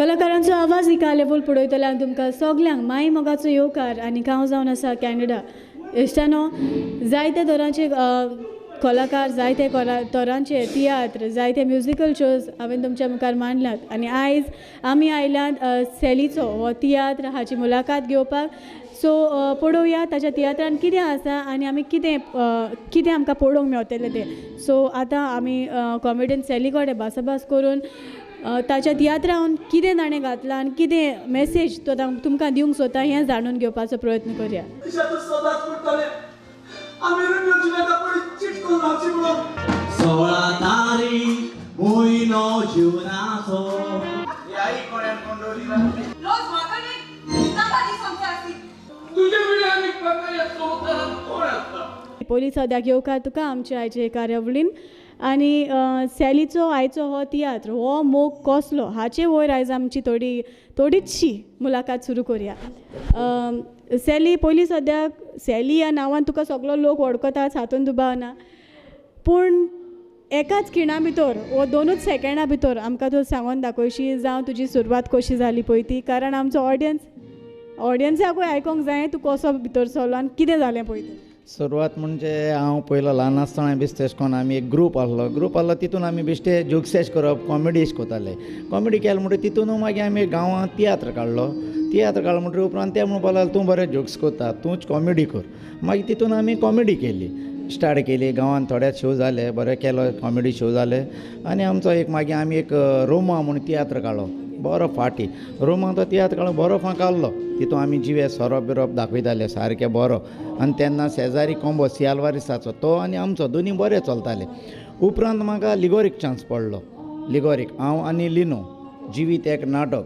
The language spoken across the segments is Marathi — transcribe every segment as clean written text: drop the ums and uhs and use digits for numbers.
कलाकारांचो आवाज एका लेवल पळयतले हांव तुमकां सगल्यांक माई मोगाचो येवकार आनी हांव जावन आसा कॅनडा इश्टानो जायते तरांचे कलाकार जायते तरांचे तियात्र जायते म्युजिकल शोज हांवें तुमच्या मुखार मांडल्यात आनी आयज आमी आयल्यात सॅलीचो हो तियात्र हाची मुलाखत घेवपाक सो पळोवया ताच्या तियात्रान कितें आसा आनी आमी कितें आमकां पळोवंक मेळटलें तें सो आतां आमी कॉमेडियन सॅली कडेन भासाभास करून ताच्या तियात्रान कितें ताणें घातलां आनी कितें मॅसेज तो तुमकां दिवंक सोदता हें जाणून घेवपाचो प्रयत्न करया. सोळा तारीख म्हयनो जुनाचो पयलीं सद्याक येवकार तुका आमच्या आयचे कार्यावळीन आनी सॅलीचो आयचो हो तियात्र हो मोग कसलो हाचे वयर आयज आमची थोडीशी मुलाखत सुरू करुया. सॅली पयलीं सद्याक सॅली ह्या नांवान तुका सगळो लोक वळखतात हातूंत दुबाव ना पूण एकाच खिणा भितर वो 2 सेकंडा भितर आमकां तूं सांगून दाखयशी जावं तुजी सुरवात कशी जाली पळय ती कारण आमचो ऑडियन्साकूय आयकोंक जाय तूं कसो भितर सरलो आनी कितें जालें पळय तें. सुरवात म्हणजे हांव पयलो ल्हान आसतना बेश्टे अशें करून आमी एक ग्रूप आहलो तितून आमी बेश्टे जोक्सेश करप कॉमेडी अशें कोताले कॉमेडी केले म्हणटकीर तितून मागीर आमी गांवांत तियात्र काडलो म्हणटकीर उपरांत ते म्हणपाक लागले तूं बरें जोक्स कोता तूंच कॉमेडी कर मागीर तितून आमी कॉमेडी केली स्टार्ट केली गांवांत थोडे शो जाले बरें केलो कॉमेडी शो जाले आनी आमचो एक मागीर आमी एक रोमा म्हणून तियात्र काडलो बरो फाटी रोमा तो तियात्र काडलो बरो फांकाल्लो तितून आमी जिवे सोरोप बिरोप दाखयताले सारकें बरो आनी तेन्ना शेजारी कोंबो सियालवारिसाचो तो आनी आमचो दोनी बरें चलताले. उपरांत म्हाका लिगोरीक चान्स पडलो लिगोरीक हांव आनी लिनो जिवीत एक नाटक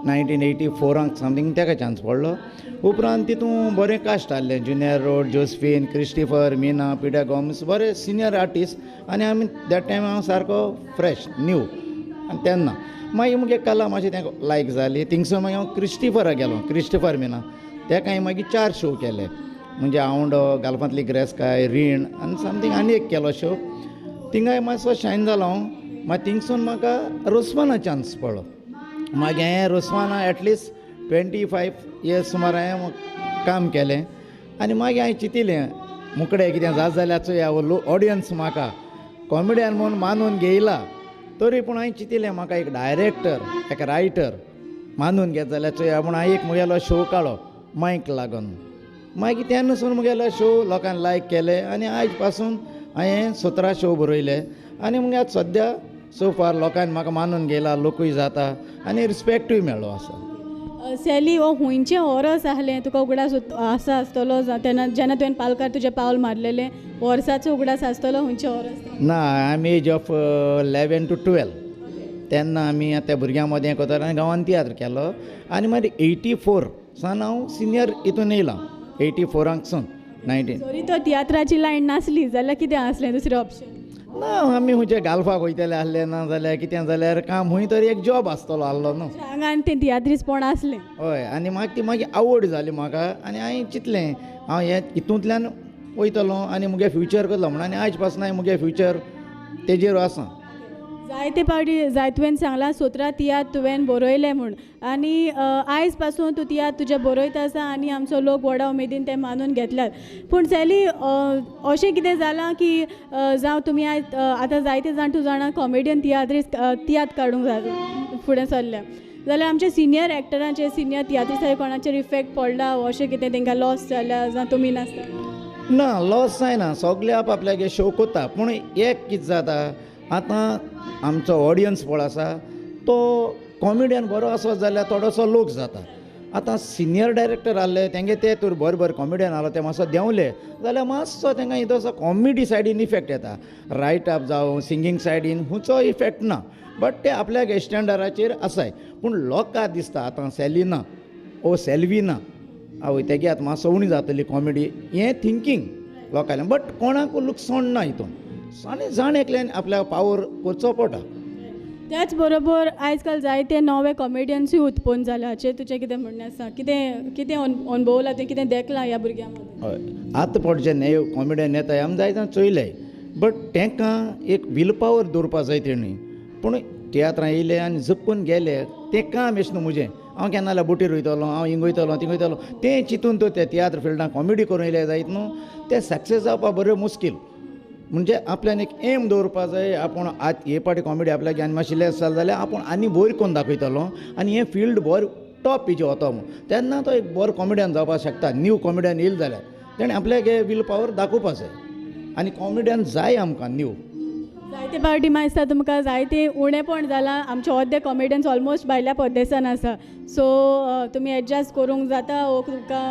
1984 समथींग ताका चान्स पडलो. उपरांत तितून बरें कास्ट आहलें जुनियर रोड जोसफीन क्रिस्टिफर मिना पिडा गॉम्स बरे सिनियर आर्टिस्ट आनी आमी दॅट टायम हांव सारको फ्रेश न्यू आनी तेन्ना मागीर मुगे कला मातशी तांकां लायक जाली थिंगसर मागीर हांव क्रिस्टिफरा गेलो क्रिस्टिफर मिना ताका मागीर 4 शो केले म्हणजे आवंडो गालफांतली ग्रेस्काय रीण आनी समथींग आनी एक केलो शो थिंगाय मातसो शायन जालो हांव मागीर थिंगसून म्हाका रोसवाना चान्स पडलो मागीर हांवें रोसवाना एटलिस्ट 25 इयर्स सुमार हांवें काम केलें आनी मागीर हांवें चिंतिल्लें मुकडें कितें जाता जाल्यार चोया ऑडियन्स म्हाका कॉमेडियन म्हणून मानून घेयला तरी पूण हांवें चिंतिल्लें म्हाका एक डायरेक्टर एक रायटर मानून घेत जाल्यार चोया पूण हांवें एक मुगेलो शो काडलो मायक लागून मागीर तेन्नासून मुगेलो शो लोकांनी लायक केले आनी आयज पासून हांवें 17 शो बरयले आनी मुगे आतां सद्या सो फार लोकांनी म्हाका मानून घेयला लोकूय जाता आनी रिस्पेक्टूय मेळ्ळो आसा. सॅली हो हुंयचें वर्स आहलें तुका उगडास आसा आसतलो तेन्ना जेन्ना तुवें पालकार तुजें पावल मारलेलें वर्साचो उगडास आसतलो हुंयचें वर्स ना I am age of 11 to 12 तेन्ना आमी त्या भुरग्यां मदें हें करताले आनी गांवांत तियात्र केलो आनी मागीर 84 सान हांव सिनियर हितून येयलां 84 सून 19 जरी तो तियात्राची लायन नासली जाल्यार कितें आसलें दुसरें ऑप्शन ना आमी खंयचे गालफाक वयतले आहले ना जाल्यार कितें जाल्यार काम खंय तरी एक जॉब आसतलो आहलो न्हू आंगान तें तियात्रीसपण आसलें हय आनी म्हाका ती मागीर आवड जाली म्हाका आनी हांवें चिंतलें हांव हे हितूंतल्यान वयतलो आनी मुगे फ्युचर करतलो म्हणून आनी आयज पासून हांवें मुगे फ्युचर तेजेर आसा. जायते पावटी तुवें सांगलां 17 तियात्र तुवें बरयले म्हूण आनी आयज पासून तूं तियात्र तुजें बरयता आसा आनी आमचो लोक व्हडा उमेदीन तें मानून घेतल्यात पूण सॅली अशें कितें जालां की जावं तुमी आयज आतां जायते जाण तूं जाणा कॉमेडियन तियात्र काडूंक जाय फुडें सरल्या जाल्यार आमच्या सिनियर एक्टरांचेर सिनियर तियात्रिस्तांचेर कोणाचेर इफेक्ट पडला अशें कितें तांकां लॉस जाल्या जावं तुमी नासता ना लॉस जायना सगळे आपल्यागे शो कोता पूण एक कितें जाता आतां आमचो ऑडियन्स पळय आसा तो कॉमेडियन बरो आसत जाल्यार थोडोसो लोक जाता आतां सिनियर डायरेक्टर आहले तेंगे ते तर बरे कॉमेडियन आहलो ते मातसो देंवले जाल्यार मातसो तांकां इतोसो कॉमेडी सायडीन इफेक्ट येता रायट अप जावं सिंगींग सायडीन हुंचो इफेक्ट ना बट ते आपल्या स्टँडर्डाचेर आसाय पूण लोकां दिसता आतां सॅली ना ओ सॅल्वी ना आवय तेगे आतां मातसो उणी जातली कॉमेडी हें थिंकींग लोकांलें बट कोणाकूय लुकसाण ना हितून आनी जाण एकल्यान आपल्या पावर करचो पडटा. त्याच बरोबर आयज काल जायते नवे कॉमेडियन्सूय उत्पन्न जाला हाचेर तुजें कितें म्हणणें आसा कितें अनुभवलां तें कितें देखलां ह्या भुरग्यां मदें. हय आतां पडचे नेव कॉमेडियन येता आमी जायते चोयले बट तांकां एक वील पावर दवरपा जाय तेणी पूण तियात्रां येयले आनी जपून गेले तें काम एश न्हू म्हजें हांव केन्ना जाल्यार बोटीर वयतलो हांव हिंग वयतलो थिंग वयतलो तें चिंतून तो त्या तियात्र फिल्डान कॉमेडी करूं येयले जायत न्हू तें सक्सेस जावपाक बरें मुश्कील म्हणजे आपल्यान एक एम दवरपा जाय आपूण आज हे पाटी कॉमेडी आपल्याक आनी मातशें लेस जालें जाल्यार आपूण आनी बरी करून दाखयतलो आनी हें फील्ड बरें टॉप हेजेर वता म्हणून तेन्ना तो एक बरो कॉमेडियन जावपाक शकता न्यू कॉमेडियन येयलो जाल्यार तेणें आपल्याक हे वील पावर दाखोवपा जाय आनी कॉमेडियन जाय आमकां न्यू जायते पार्टी मागीर दिसता तुमकां जायते उणेपण जालां आमचे अर्दे कॉमेडियन्स ऑलमोस्ट भायल्या परदेसान आसा सो तुमी एडजस्ट करूंक जाता वो तुका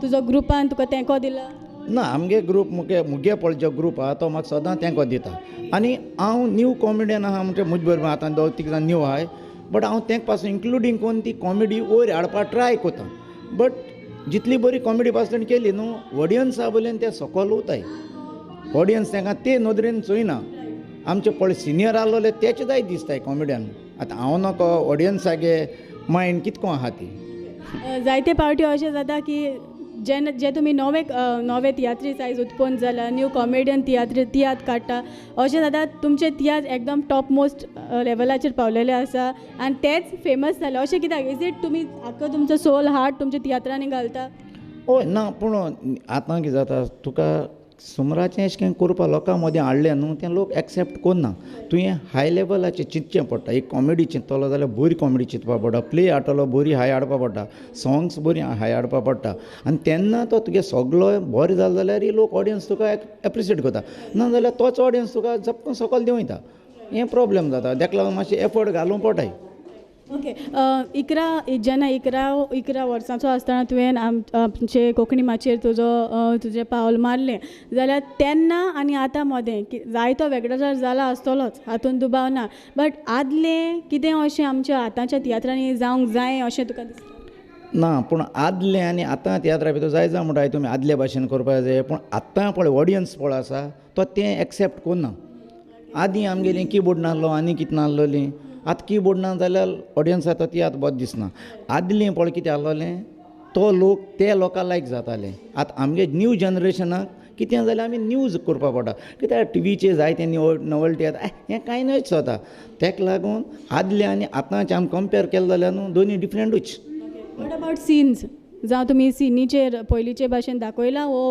तुजो ग्रुपान तुका तेंको दिला ना आमगे ग्रूप मुगे पळय जो ग्रूप आहा तो म्हाका सदां तेंको दिता आनी हांव न्यू कॉमेडियन आहा म्हणजे म्हजे बरोबर आतां 2-3 जाण न्यू आहाय बट हांव तेंक पासून इन्क्लुडींग करून ती कॉमेडी वयर हाडपाक ट्राय कोता बट जितली बरी कॉमेडी पासून केली न्हू ऑडियन्सा वयल्यान ते सकयल वताय ऑडियन्स तांकां ते नदरेन चोयना आमचे पळय सिनियर आहलोले तेचे जाय दिसताय कॉमेडियन आतां हांव नको ऑडियन्सागे मायंड कितको आहा ती जायते पार्टी अशें जाता की जे तुमी नवे तियात्रीस आयज उत्पन्न जाला न्यू कॉमेडियन तियात्र काडटा अशें जाता तुमचे तियात्र एकदम टॉप मोस्ट लेवलाचेर पावलेले आसा आनी तेच फेमस जाले अशें कित्याक इज इट तुमी आख्खो तुमचो सोल हार्ट तुमच्या तियात्रांनी घालता हय ना पूण आतां कितें जाता तुका सुमराचें अशें करून करपा लोकां मदीं हाडलें न्हू तें लोक एक्सेप्ट करना तुवें हाय लेवलाचेर चिंतचें पडटा एक कॉमेडी चिंतलो जाल्यार बरी कॉमेडी चिंतपा पडटा प्ले हाडटलो बरी हाय हाडपा पडटा सॉंग्स बरी हाय हाडपा पडटा आनी तेन्ना तो तुगे सगलो बरें जालो जाल्यार लोक ऑडियन्स तुका एप्रिशिएट करता ना जाल्यार तोच ऑडियन्स तुका झपकन सकयल देंवयता हें प्रॉब्लेम जाता ताका लागून मातशें एफर्ट घालूंक पडटाय ओके जेन्ना इकरा वर्सांचो आसतना तुवें आमचे कोंकणी माचयेर तुजें पावल मारलें जाल्यार तेन्ना आनी आतां मोदें जायतो वेगळो जाला आसतलोच हातूंत दुबाव ना बट आदलें कितें अशें आमच्या आतांच्या तियात्रांनी जावंक जाय अशें तुका दिसता ना पूण आदलें आनी आतां तियात्रा भितर जाय जावं म्हणटाय तुमी आदले भाशेन करपाक जाय पूण आतां पळय ऑडियन्स पळय आसा तो तें एक्सेप्ट करना आदीं आमगेलीं कीबोर्ड नासलो आनी कितें नासलोलीं आतां कीबोर्ड ना जाल्यार ऑडियन्सा तो तियात्र बरें दिसना आदलें पळय कितें आहलोलें तो लोक ते लोकां लायक जाताले आतां आमगे न्यू जनरेशनाक कितें जाल्यार आमी न्यूज करपा पडटा कित्याक टिवीचेर जायते नॉवल्टी येता हें कांय न्हयच जाता ताका लागून आदलें आनी आतांचें आमी कंपेर केलें जाल्यार न्हू दोनी डिफरंटूच वॉट अबावट सीन्स जावं तुमी सिनीचेर पयलींचे भाशेन दाखयला वो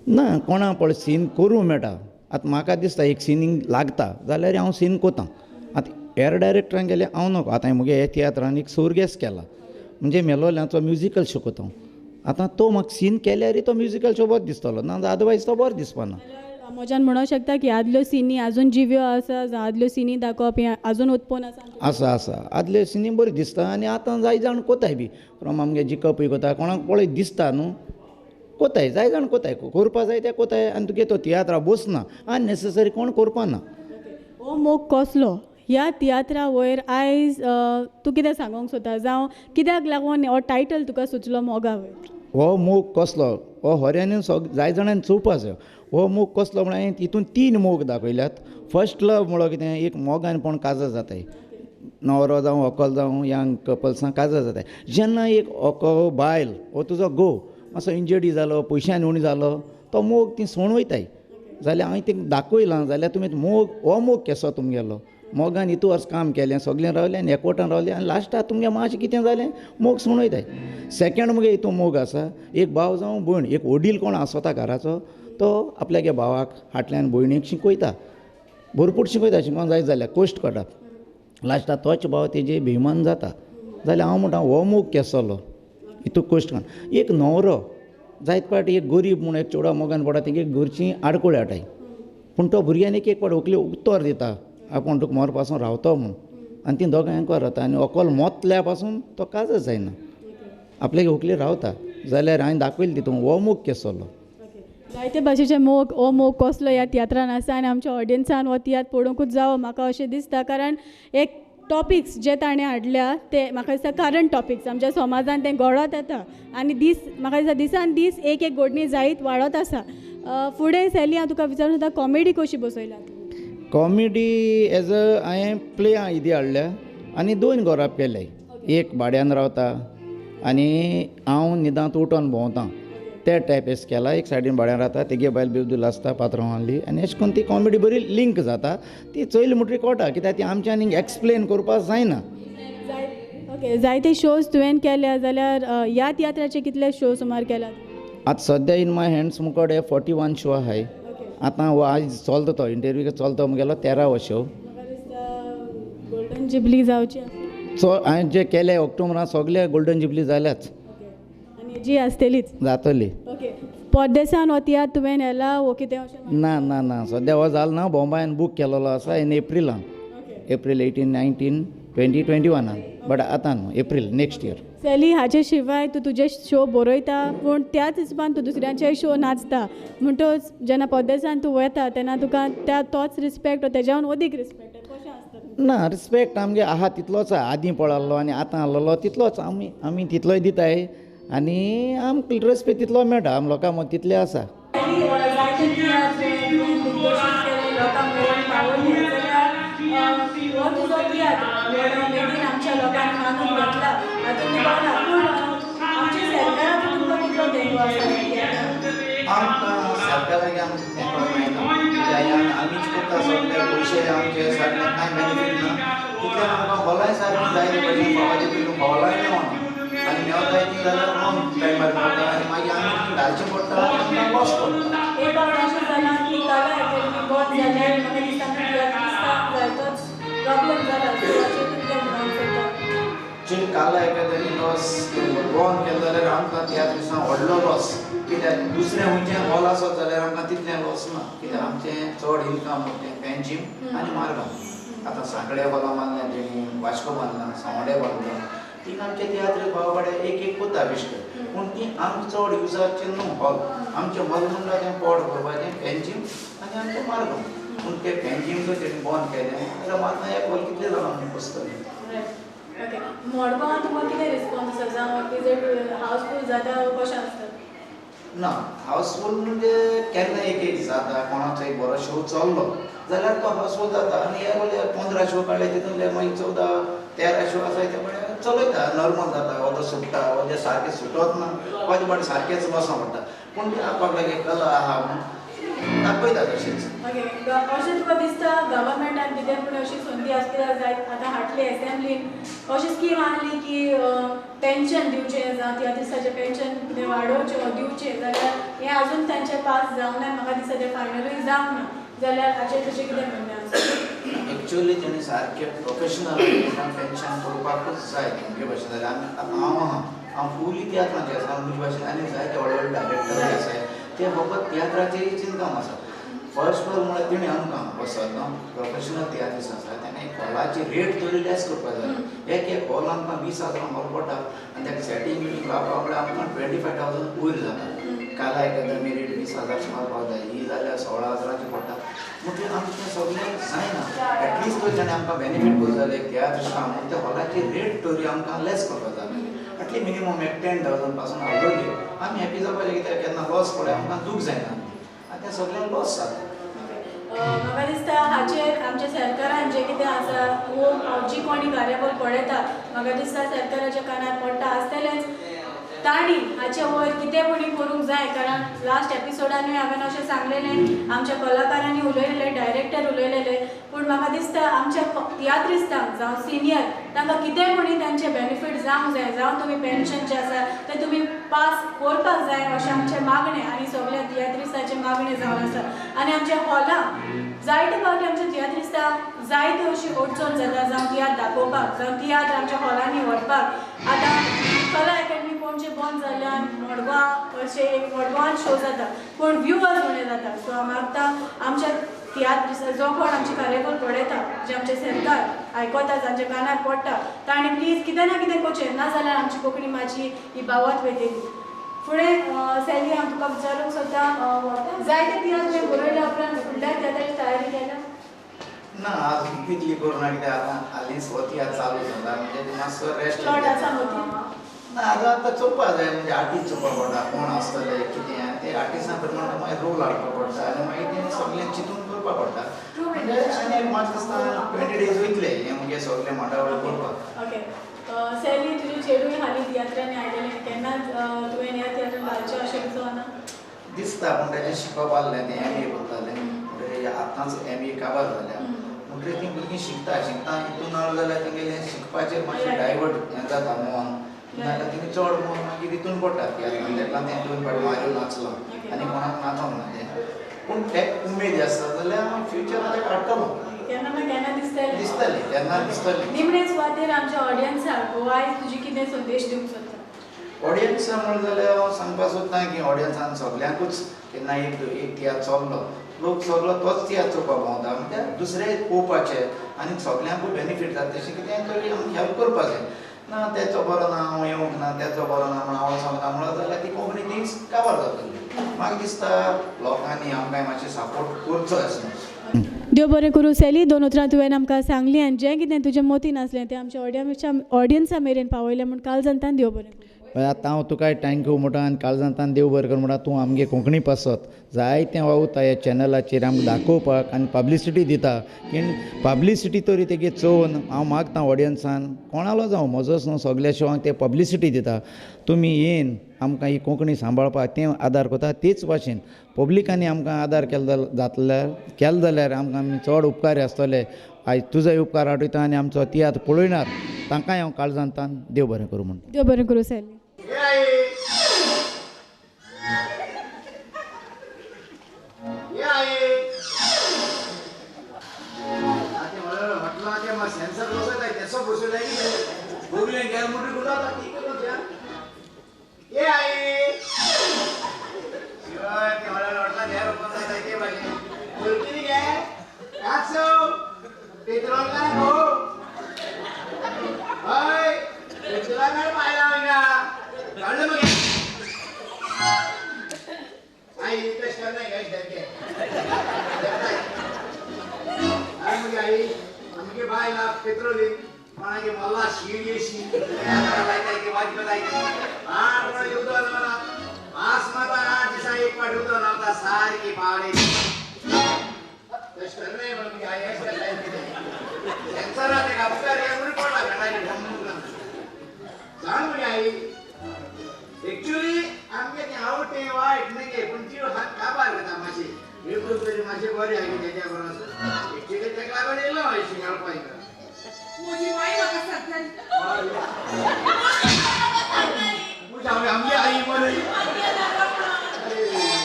ना कोणा पळय सीन करूं मेळटा आतां म्हाका दिसता एक सिनींग लागता जाल्यार हांव सीन कोतां आतां हेर डायरेक्टरान गेले हांव नकळो आतां म्हगे हे तियात्रान एक सोरगेस केला म्हणजे मेलोल्यांचो म्युजिकल शो कोता आतां तो म्हाका सीन केल्यार तो म्युजिकल शो बरो दिसतलो ना अदरवायज तो बरो दिसपाना म्हज्यान म्हणूंक शकता की आदल्यो सिनी आजून जिव्यो आसा जावं आदल्यो सिनी दाखोवप हें आजून उत्पन्न आसा आसा आदले सिनी बरी दिसता आनी आतां जाय जाण कोताय बी फ्रॉम आमगे जिकपूय कोता कोणाक पळय दिसता न्हू कोताय जाय जाण कोताय करपा जाय तें कोताय आनी तुगे तो तियात्रा बसना अननेसेसरी कोण करपाना हो मोग कसलो ह्या तियात्रा वयर आयज तूं कितें सांगूंक सोदता जावं कित्याक लागून हो टायटल तुका सुचलो मोगा वयर हो मोग कसलो हो होऱ्यांनी जाय जाणांनी चोवपा जाय हो मोग कसलो म्हण हांवें तितून 3 मोग दाखयल्यात फर्स्ट लव म्हणलो कितें एक मोगान पण काजार जाताय न्हवरो जावं व्हंकल जावं यंग कपल्सांक काजार जाताय जेन्ना एक व्हंकल बायल हो तुजो घोव असो इंजर्डी जालो पयशांनी उणी जालो तो मोग ती सोण वयताय जाल्यार हांवें तें दाखयलां जाल्यार तुमी मोग हो मोग केसो तुमगेलो मोगान इतू वर्स काम केलें सगळें रावलें आनी एकवटान रावलें आनी लास्टाक तुमगे मातशें कितें जालें मोग सोण वयताय सेकेंड मुगे हितून मोग आसा एक भाव जावं भयण एक वडील कोण आसता घराचो तो आपल्या भावाक फाटल्यान भयणीक शिकयता भरपूर शिकयता शिकोवंक जाय जाल्यार कश्ट काडटा लास्टाक तोच भाव तेजे भिमान जाता जाल्यार हांव म्हणटा हो मोग केसलो हितू कश्ट काड एक न्हवरो जायत पाटी एक गरीब म्हूण एक चेडवा मोगान पडटा तेगे घरचीं आडकोळी हाडटाय पूण तो भुरग्यानीक एक पाट व्हंकली उत्तर दिता आपूण तुका मोर पासून रावतो म्हूण आनी ती दोगांयको रावता आनी अकोल मोतल्या पासून तो काजच जायना आपल्याक व्हंकली रावता जाल्यार हांवें दाखयलें तितून हो मोग केसलो जायते भाशेचे मोग हो मोग कसलो ह्या तियात्रान आसा आनी आमच्या ऑडियन्सान हो तियात्र पळोवंकूच जावो म्हाका अशें दिसता कारण एक टॉपिक्स जे ताणें हाडल्या ते म्हाका दिसता करंट टॉपिक्स आमच्या समाजान तें घडत येता आनी म्हाका दिसता दिसान दीस एक घडणी जायत वाडत आसा फुडें सॅली हांव तुका विचारूंक सोदता कॉमेडी कशी बसयल्या कॉमेडी एज अ हांवें प्ले इदी हाडल्या आनी 2 घरां केल्याय एक भाड्यान रावता आनी हांव निदांत उठोन भोंवतां ते टायपेस केला एक सायडीन भाड्यान रावता तेगे बायल बेबदूल आसता पात्रांवाली आनी अशें करून ती कॉमेडी बरी लिंक जाता ती चोयली म्हणटरी कळटा कित्याक ती आमच्यान हिंग एक्सप्लेन करपाक जायना. ओके, जायते शोज तुवें केल्या जाल्यार ह्या तियात्राचे कितले शो सुमार केल्यात? आतां सद्या इन माय हँड्स मुकोडे 41 शो आहाय. आतां आज चलता तो इंटरव्यू चलता मुगेलो 13वो शो. गोल्डन जुबली जावची हांवें जे केले ऑक्टोबरान सगळे गोल्डन जुबली जाल्याच आनी जी आसतलीच जातली. ओके, परदेसान हो तियात्र तुवें व्हेला वो कितें अशें? ना ना ना सद्या हो जालो ना बॉम्बायन बूक केलेलो आसा इन एप्रिलान. एप्रील 18, 19, 20, 21 बट आतां न्हू एप्रील नेक्स्ट इयर. सॅली, हाचे शिवाय तूं तुजे शो बरयता पूण त्याच हिसपान तूं दुसऱ्यांचे शो नाचता म्हणटच जेन्ना परदेसान तूं वता तेन्ना तुका त्या तोच रिस्पेक्ट तेज्यान अदीक रिस्पेक्ट कशें आसता? ना रिस्पेक्ट आमगे आहा तितलोच आदीं पळाल्लो आनी आतां आसलेलो तितलोच आमी तितलोय दिताय आनी आमकां रेस्पेक्ट तितलो मेळटा आम लोकां मदीं तितले आसा. आमीच करता सगळे पयशे आमचे सगळे कांय बेनिफीट ना तितल्यान आमकां हॉलाय सारकी जाय भशेन बाबाचे पयलीं हॉलाय मेळना आनी मेवताय ती जाल्यार रॉंग टायमार मेळटा आनी मागीर आमी घालचें पडटा आनी आमकां लॉस पडटा. एक फावट अशें जालां की कला अकॅडमी बंद जाल्यार म्हाका दिसता तियात्रांक जायतोच प्रॉब्लेम जाला. जे काला एकादेमी लॉस बंद केलो जाल्यार आमकां त्या दिसा व्हडलो लॉस कित्याक दुसरें खंयचें हॉल आसत जाल्यार आमकां तितलें लॉस ना कित्याक आमचें चड इन्कम तें पेन्जीम आनी मारगांव. आतां सांकडे हॉलां बांदल्या तेणी वास्को बांदलां सांवडे बांदलां तीन आमचे तियात्र भावाकडे एक कोता बेश्टे पूण ती आमकां चड युजाचें न्हू हॉल. आमचें हॉल म्हणटा तें पोड करपाचें पेन्जीम आनी आमचें मारगांव पूण तें पेन्जीम जर तेणी बंद केलें जाल्यार मारगांव एक हॉल कितले जाणां आमी बसतलीं. ओके, मडगांवां तुमकां कितें रिस्पॉन्स आसा जावं इज हावसफूल जाता कशें आसता? ना हावसफूल म्हणजे केन्ना एक जाता कोणाचो एक बरो शो चल्लो जाल्यार तो हावसफूल जाता आनी हे म्हणजे 15 शो काडले तितूंतले मागीर 14-13 शो आसाय ते बरें चलयता नॉर्मल जाता वोदो सुट्टा वोदे सारकें सुटत ना वोदे बरें सारकेंच बसों पडटा पूण ती आपल्याक लागीं कला आहा म्हूण दाखयता तशेंच. ओके, अशें तुका दिसता गव्हर्मेंटान कितें पूण अशी संदी आसल्यार जाय आतां हाटली एसेंब्लीन अशी स्कीम आहली की पेन्शन दिवचें जावं तियात्रिस्टाचें पेन्शन कितें वाडोवचें दिवचें जाल्यार हें आजून तांचें पास जावंक ना म्हाका दिसता तें फायनलूय जावंक ना जाल्यार हाचेर तुजें कितें म्हणणें आसा? एक्चुअली तेणी सारकें प्रोफेशनल पेन्शन करपाकूच जाय तुमचे भशेन जाल्यार आमी आतां हांव फुली तियात्राचें आसा म्हजे भशेन आनी जायते व्हडले व्हडले डायरेक्टर आसाय ते फकत तियात्राचेरच इन्कम आसा. फर्स्ट फ्लोर म्हळ्यार तेणी आमकां वसत प्रोफेशनल तियात्रिस्ट आसा तेणें एक हॉलाची रेट थोडी लेस करपाक जाय. एक हॉल आमकां 20,000 हॉल पडटा आनी ताका सेटींग बिटींग लावपा म्हळ्यार आमकां 25,000 वयर जाता. काला एकादेमी रेट 20,000 सुमार पावता ही जाल्यार 16,000ची पडटा म्हणजे आमचें सगळें जायना. एटलिस्ट तर ताणें आमकां बेनिफीट करूं जाय तियात्रिस्टां म्हणून त्या हॉलाची रेट थोडी आमकां लेस करपाक जाय. एटली मिनिमम एक 10,000 पासून हाडलोली आमी हॅपी जावपाचें कित्याक केन्ना लॉस पडले आमकां दूख जायना आनी तें सगळें लॉस जाता. म्हाका दिसता हाचेर आमच्या सरकारान जें कितें आसा वो जी कोणी कार्यावळ पळयता म्हाका दिसता सरकाराच्या कानार पडटा आसतलेंच ताणी हाचे वयर कितें कोणी करूंक जाय कारण लास्ट एपिसोडानूय हांवें अशें सांगलेलें आमच्या कलाकारांनी उलयलेले डायरेक्टर उलयलेले पूण म्हाका दिसता आमच्या तियात्रिस्तांक जावं सिनियर तांकां कितें कोणी तांचें बेनिफीट जावंक जाय जावं तुमी पेन्शन जें आसा तें तुमी पास करपाक जाय अशें आमचें मागणें आनी सगळ्या तियात्रिस्तांचें मागणें जावन आसा. आनी आमच्या हॉलांत जायते फावटी आमच्या तियात्रिस्तांक जायते अशी अडचण जाता जावं तियात्र दाखोवपाक जावं तियात्र आमच्या हॉलांनी व्हरपाक. आतां कला अकॅडमी पणजे बंद जाल्यान मडगांव अशें एक मडगांवान शो जाता पूण व्ह्यूअर्स म्हणून जाता. सो हांव मागता आमच्या तियात्र जो कोण आमची कार्यावळ पळयता जे आमचे सरकार आयकता जांच्या कानार पडटा ताणें प्लीज कितें ना कितें करचें ना जाल्यार आमची कोंकणी माची ही बावत वयतली. फुडें सॅली हांव तुका विचारूंक सोदता जायते तियात्र बरयल्या उपरांत फुडल्या तियात्राची तयारी केल्या? ना आज तितली करूं कित्याक आतां हालींच हो तियात्र चालू जाला म्हणजे मातसो रेस्ट प्लॉट आसा मदीं ना आतां चोवपा जाय म्हणजे आर्टिस्ट चोवपा पडटा कोण आसतले कितें ते आर्टिस्टां प्रमाणे मागीर रोल हाडपा पडटा आनी मागीर तेणी सगळें चिंतून करपा पडटा म्हणजे आनी म्हाका दिसता 20 days वयतले हें म्हणजे सगळें मांडावळ करपाक. ओके, सॅली तुजे चेडूय हालीं तियात्रांनी आयलेलें केन्ना तुवें ह्या तियात्रान घालचें अशें दिसना दिसता पूण तेजें शिकप आहलें तें एम ए करतालें म्हणजे आतांच एम ए काबार जाल्या म्हणटकीर तीं भुरगीं शिकता हितून नाल जाल्यार तेंगेलें शिकपाचेर मातशें डायवर्ट हें जाता मन नाजाल्यार तेंगे चड मन मागीर हितून पडटा तियात्रान तेका तें 2 फावटी मारून नाचलो आनी कोणाक नाचोंक ना तें पूण तेक उमेद आसता जाल्यार फ्युचरान तेका हाडटलो केन्ना ना केन्ना दिसतलें तेन्ना दिसतलें निमणे सुवातेर आमच्या ऑडियन्साक आयज तुजी कितें संदेश दिवंक सोदता ऑडियन्सा म्हण जाल्यार हांव सांगपाक सोदतां की ऑडियन्सान सगल्यांकूच केन्ना एक तियात्र चल्लो लोक सगळो तोच तियात्र चोवपाक भोंवता म्हणजे दुसरे पळोवपाचे आनी सगल्यांकूय बेनिफीट जाता तशें कितें तरी आमी हेल्प करपाचें ना तेचो बरो ना हांव येवंक ना तेचो बरो ना म्हण हांव सांगता म्हणून जाल्यार ती कोंकणी थिंग्स काबार जातली म्हाका दिसता लोकांनी आमकां मातशें सपोर्ट करचो आसता देव बरें करूं सॅली 2 उतरां तुवें आमकां सांगलीं आनी जें कितें तुजें मोतीन आसलें तें आमच्या ऑडियन्सा मेरेन पावयलें म्हूण काळजांतल्यान देव बरें करूं आतां हांव तुका थँक्यू म्हणटा आनी काळजांतल्यान देव बरें कर म्हणटा तूं आमगे कोंकणी पासत जायतें वावुरता ह्या चॅनलाचेर आमकां दाखोवपाक आनी पब्लिसिटी दिता की पब्लिसिटी तरी तेगे चोवन हांव मागतां ऑडियन्सान कोणालो जावं म्हजोच न्हू सगल्या शोवांक ते पब्लिसिटी दिता तुमी येन आमकां ही कोंकणी सांबाळपाक तें आदार करता तेच भाशेन पब्लिकांनी आमकां आदार केलो जाल्यार आमकां आमी चड उपकारी आसतले आयज तुजोय उपकार आठयता आनी आमचो तियात्र पळयनात तांकांय हांव काळजांतल्यान देव बरें करूं म्हणटा देव बरें करूं सॅली पेट्रोलिंग कोणागे मल्ला शीड येशी लायताय वाजपे लायताय आठ म्हणून येवतो ना मास माता 8 दिसा एक पाट येवतो ना सारकी पावडे तशें करणे म्हणून काय एक्स्ट्रा टाइम कितें सेन्सरा ते अपकार हे म्हणून पडला घडायला सांग म्हणजे आई एक्चुअली आमगे ते आवडते वाईट नाही पण ती हात काबार करता माशे बिलकुल तरी माशे बरे आहे त्याच्या बरोबर एक्चुअली ते लागून येलो आहे शिंगाळ पाहिजे मुझी माई म्हाका सांगताली मुझे आमगे आई मरे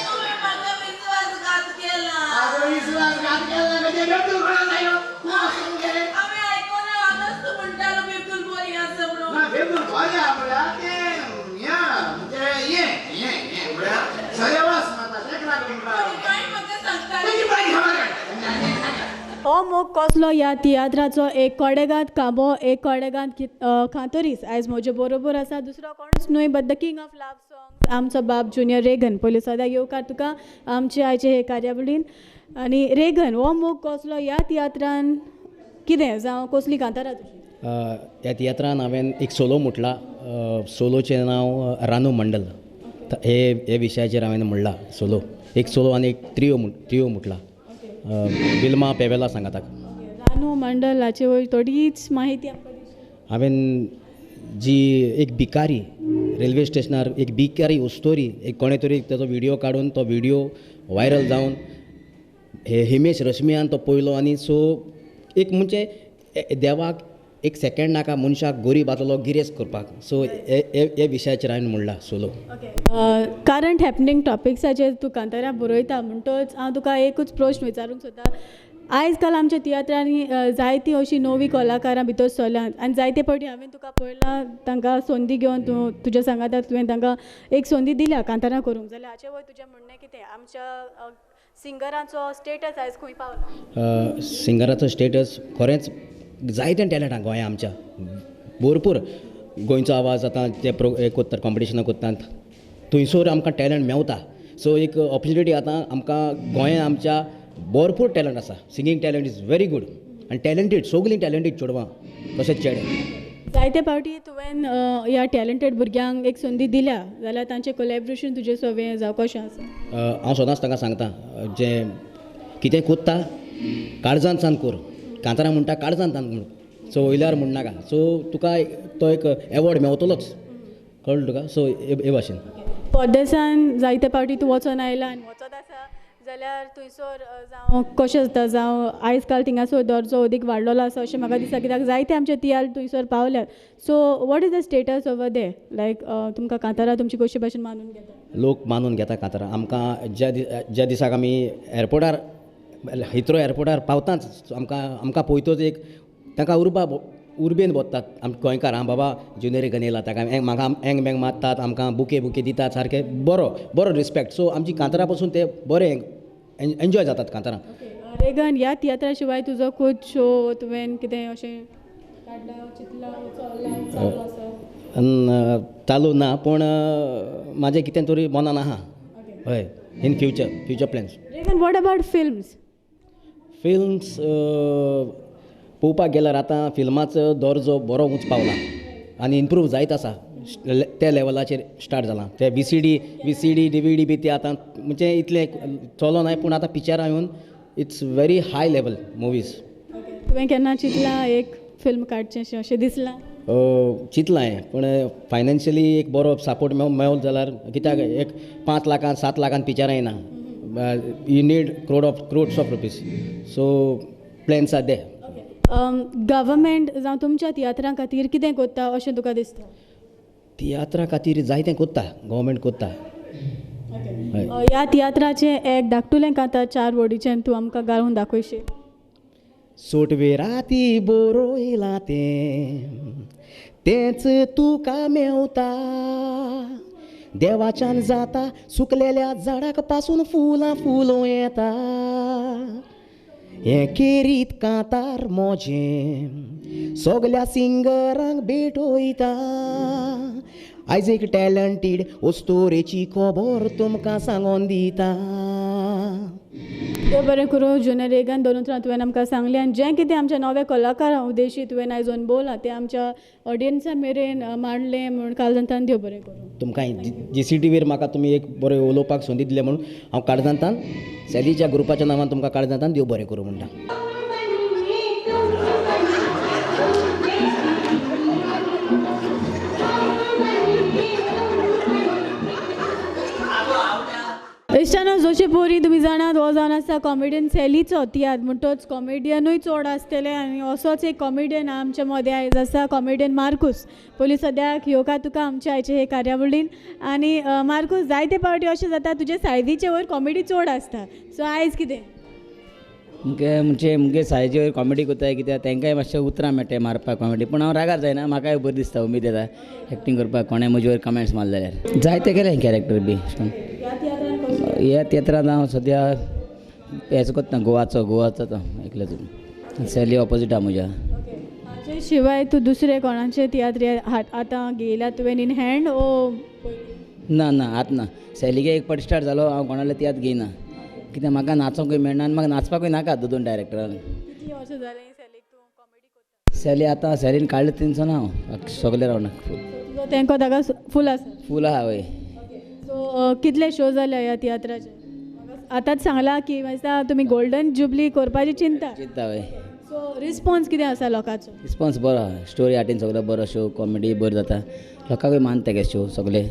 तुम्ही म्हाका विश्वासघात केला विश्वासघात केला म्हणजे गंदू कोणा जायो आम्ही ऐकून वागस्त म्हणटालो बिलकुल बरी असं म्हणून ना बिलकुल बरी आपल्या ते या म्हणजे ये सयवास माता तेक लागून माई म्हाका सांगताली हो मोग कसलो ह्या तियात्राचो एक कोडेगांत काबो एक कोडेगांत खातोरीस आयज म्हजे बरोबर आसा दुसरो कोणूच न्हय but the king of love songs आमचो बाब जुनियर रेगन पयलीं सदां येवकार तुका आमचे आयचे हे कार्यावळीन आनी रेगन हो मोग कसलो ह्या तियात्रान कितें जावं कसली कांतारां तुजी ह्या तियात्रान हांवें एक सोलो म्हटला सोलोचें नांव रानू मंडल हे विशयाचेर हांवें म्हणला सोलो एक सोलो आनी एक त्रियो म्हटला बिल्मा पेवेला सांगाताक रानू मंडलाचे वयर थोडीच माहिती आमकां हांवें जी एक भिकारी रेल्वे स्टेशनार एक भिकारी वस्तोरी एक कोणे तरी ताचो व्हिडियो काडून तो व्हिडियो व्हायरल जावन हे हिमेश रश्मियान तो पळयलो आनी सो एक म्हणजे देवाक एक सेकंड नाका मनशाक गोरी बातलो गिरेस्त करपाक सो हे विशयाचेर हांवें म्हणला सोलो करंट हॅपनिंग टॉपिक्साचेर तूं कांतारां बरयता म्हणटच हांव तुका एकूच प्रश्न विचारूंक सोदता आयज काल आमच्या तियात्रांनी जायतीं अशीं नवीं कलाकारां भितर सरल्यात आनी जायते फावटी हांवें तुका पळयलां तांकां संदी घेवन तूं तुज्या सांगाताक तुवें तांकां एक संदी दिल्या कांतारां करूंक जाल्यार हाचे वयर तुजें म्हणणें कितें आमच्या सिंगरांचो स्टेटस आयज खंय पावला सिंगराचो स्टेटस खरेंच जायते टॅलंट आहा गोंया आमच्या भरपूर गोंयचो आवाज आतां जे करतात कॉम्पिटिशनां करतात थंयसर आमकां टॅलंट मेवता सो एक ऑपॉर्च्युनिटी आतां आमकां गोंया आमच्या भरपूर टॅलंट आसा singing talent is very good आनी टॅलंटेड सगलीं टॅलंटेड चेडवां तशेंच चेडे जायते फावटी तुवें ह्या टॅलंटेड भुरग्यांक एक संदी दिल्या जाल्यार तांचें कोलॅबरेशन तुजें सगळें जावं कशें आसा हांव सदांच तांकां सांगता जें कितें कोत्ता काळजांतसान कर कांतारां म्हणटा काळजांतसान म्हूण सो वयल्यार म्हणनाका सो तुका तो एक एवॉर्ड मेवतलोच कळ्ळें तुका सो हे भाशेन परदेसान जायते फावटी तूं वचून आयला आनी वचत आसा जाल्यार थंयसर जावं कशें जाता जावं आयज काल थिंगासर दर्जो अदीक वाडलेलो आसा अशें म्हाका दिसता कित्याक जायते आमचे तियाल थंयसर पावल्यात so what is the status over there like तुमकां कांतारा तुमची कशी भाशेन मानून घेता लोक मानून घेता कांतारा आमकां ज्या दिसाक आमी एअरपोर्टार हिथ्रो एअरपोर्टार पावताच आमकां पळयतोच एक तांकां उर्बेन बोत्तात आम गोंयकार आं बाबा ज्युनियर गनेला ताका म्हाका एंग बँग मारतात आमकां बुके दितात सारके बरो रिस्पेक्ट सो आमची कांतारा पासून ते बरे एन्जॉय जातात कांतारा रेगन ह्या तियात्रा शिवाय तुजो खूब शो तुवें कितें अशें काडला चिंतला चालू आसा चालू ना पूण म्हाजें कितें तरी मनान आहा हय इन फ्युचर प्लॅन्स रेगन वॉट अबाउट फिल्म्स पळोवपाक गेल्यार आतां फिल्माचो दर्जो बरो उंच पावला आनी इम्प्रूव जायत आसा त्या लेवलाचेर स्टार्ट जालां ते VCD DVD बी ते आतां म्हणजे इतलें चलो नाय पूण आतां पिक्चरां येवन it's very high level movies तुवें केन्ना चिंतलां एक फिल्म काडचें अशें दिसलां चिंतलां हांवें पूण फायनान्शियली एक बरो सपोर्ट मेळलो जाल्यार कित्याक एक 5 लाखान 7 लाखान पिक्चरां येना you need crores of rupees so plans are they government जावं तुमच्या तियात्रां खातीर कितें कोत्ता अशें तुका दिसता तियात्रा खातीर जायतें कोत्ता गव्हर्मेंट कोत्ता ह्या तियात्राचें एक धाकटुलें कांता 4 वडीचें तूं आमकां गाळून दाखयशी सोटवे राती बरोयला तेंच तुका मेवता देवाच्यान जाता सुकलेल्या झाडाक पासून फुलां येता हें केरीत कांतार मोजें सगल्या सिंगरांक भेटोयता आयज एक टॅलंटीड ओस्तोरेची खबर तुमकां सांगून दिता देव बरें करूं ज्युनियर रेगन दोन उतरां तुवें आमकां सांगलें आनी जें कितें आमच्या नव्या कलाकारां उद्देशी तुवें आयज बोला तें आमच्या ऑडियन्सा मेरेन मांडलें म्हूण काळजांतान देव बरें करूं तुमकां GCTVर म्हाका तुमी एक बरें उलोवपाक संदी दिले म्हणून हांव काळजांतान सॅलीच्या ग्रुपाच्या नांवान तुमकां काळजांतान देव बरें करूं म्हणटा इश्टानो जशें पोरी तुमी जाणात हो जावन आसा कॉमेडियन सॅलीचो तियात्र म्हणटोच कॉमेडियनूय चड आसतले आनी असोच एक कॉमेडियन आमच्या मदें आयज आसा कॉमेडियन मार्कूस पयलीं सद्याक येवकार तुका आमच्या आयचे हे कार्यावळीन आनी मार्कूस जायते फावटी अशें जाता तुजे सायडीचे वयर कॉमेडी चड आसता सो आयज कितें मुगे सायजी वयर कॉमेडी कोत्ताय कित्याक तांकांय मातशें उतरां मेळटाय मारपाक कॉमेडी पूण हांव रागार जायना म्हाकाय बरी दिसता उमेद येता एक्टींग करपाक कोणें म्हजे वयर कमेंट्स मारले जाल्यार जायते केले कॅरेक्टर बी ह्या तियात्रांत हांव सद्या हेच कोत्ता गोवाचो तो एकलोच सॅली ऑपोजीट आहा म्हज्या हाचे शिवाय तूं दुसरे कोणाचे तियात्र आतां घेयल्या तुवें इन हँड ओ ना आतां ना सॅलीगे एक पाटी स्टार्ट जालो हांव कोणाले तियात्र घेयना कित्याक म्हाका नाचोंकूय मेळना आनी म्हाका नाचपाकूय नाका दोन डायरेक्टरान सॅली आतां सॅलीन काडले तिनसो ना हांव सगळे रावंडाक तेंको ताका फूल आसा फूल आहा वय सो कितले शो जाले ह्या तियात्राचे आतांच सांगला की दिसता तुमी गोल्डन जुबली करपाची चिंता वय सो रिस्पॉन्स कितें आसा लोकांचो रिस्पॉन्स बरो आहा स्टोरी हाटीन सगळो बरो शो कॉमेडी बरी जाता लोकांकूय मानता गे शो सगळे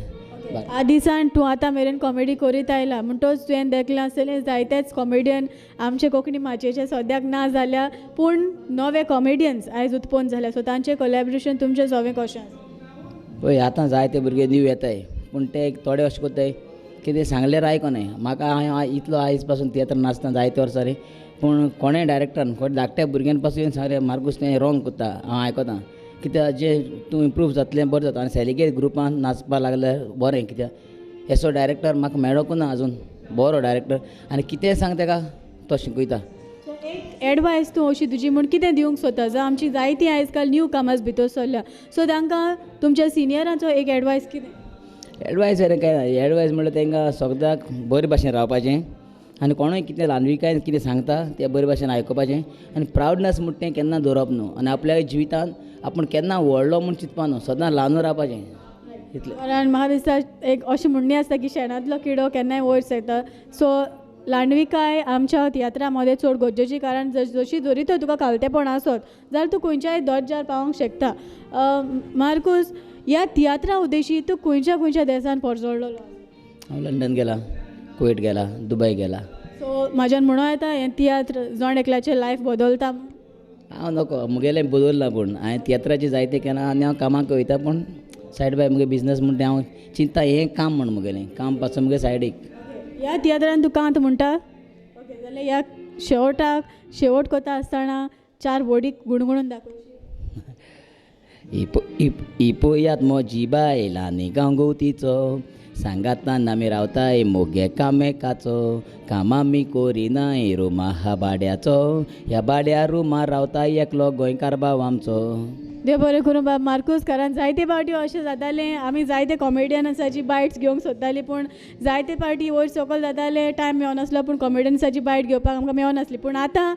आदिसान तूं आतां मेरेन कॉमेडी करीत आयला म्हणटच तुवें देखलां आसतलें जायतेच कॉमेडियन आमचे कोंकणी माचयेचे सद्याक ना जाल्या पूण नवे कॉमेडियन्स आयज उत्पन्न जाल्या सो तांचें कोलॅबरेशन तुमचें सगळें कशें आसा पळय आतां जायते भुरगे न्यू येताय पूण ते थोडे अशें कोत्ताय कितें सांगल्यार आयकोनाय म्हाका हांव इतलो आयज पासून तियात्र नाचता जायते वर्सां रे पूण कोणें डायरेक्टरान कोण धाकट्या भुरग्यां पासून सांगलें मार्कूस तें रॉंग कोत्ता हांव आयकोता कित्याक जें तूं इम्प्रूव जातलें बरें जाता आनी सॅलिगे ग्रुपान नाचपाक लागल्यार बरें कित्याक असो डायरेक्टर म्हाका मेळोकूं ना आजून बरो डायरेक्टर आनी कितें सांग ताका तो शिकयता एक एडवायस तूं अशी तुजी म्हूण कितें दिवंक सोदता जावं आमची जायतीं आयज काल न्यू कामर्स भितर सरल्या सो तांकां तुमच्या सिनियरांचो एक एडवायस कितें एडवायस काय ना एडवायस म्हणल्यार तांकां सगळ्याक बरे भाशेन रावपाचें आनी कोणूय कितें ल्हानविकाय कितें सांगता तें बरे भाशेन आयकुपाचें आनी प्रावडनस म्हणटा तें केन्ना दवरप न्हू आनी आपल्या जिवितांत आपूण केन्ना व्हडलो म्हूण चिंतपा न्हू सदां ल्हान रावपाचें इतलें कारण म्हाका दिसता एक अशें म्हणणें आसता की शेणांतलो किडो केन्नाय वयर सरता सो लांडविकाय आमच्या तियात्रामध्ये चड गरजेची कारण जशी जरी तर तुका कालतेपण आसत जाल्यार तूं खंयच्याय दर्जार पावोंक शकता. मार्कूस, ह्या तियात्रा उद्देशी तूं खंयच्या देशान परजळ्ळो? हांव लंडन गेला, कुवेट गेला, दुबय गेला. सो म्हाज्यान म्हणूं येता हें तियात्र जण एकल्याचें लायफ बदलता. हांव नको मुगेलें बदलना, पूण हांवें तियात्राची जायतें केलां आनी हांव कामाक वयता, पूण सायड बाय मुगे बिझनस म्हण तें हांव चिंत्ता हें काम म्हण मुगेलें काम पासून मुगे सायडीक. ह्या तियात्रान तूं कांत म्हणटा. ओके, जाल्यार ह्या शेवट कोता आसतना 4 वर्डी गुणगुणून दाखोवची. इपोयात मोजी बायला न्ही गांगोतीचो, सांगातान आमी रावताय मोगे कामेकाचो, काम आमी कोरिनाय रुमा हा भाड्याचो, ह्या भाड्या रुमा रावताय एकलो गोंयकार भाव आमचो. देव बरें करूं बाब मार्कूस. कारण जायते पावटी अशें जातालें आमी जायते कॉमेडियन्साची बायट्स घेवंक सोदतालीं, पूण जायते पावटी वयर सकयल जाताले टायम मेळनासलो, पूण कॉमेडियन्साची बायट घेवपाक आमकां मेळनासली. पूण आतां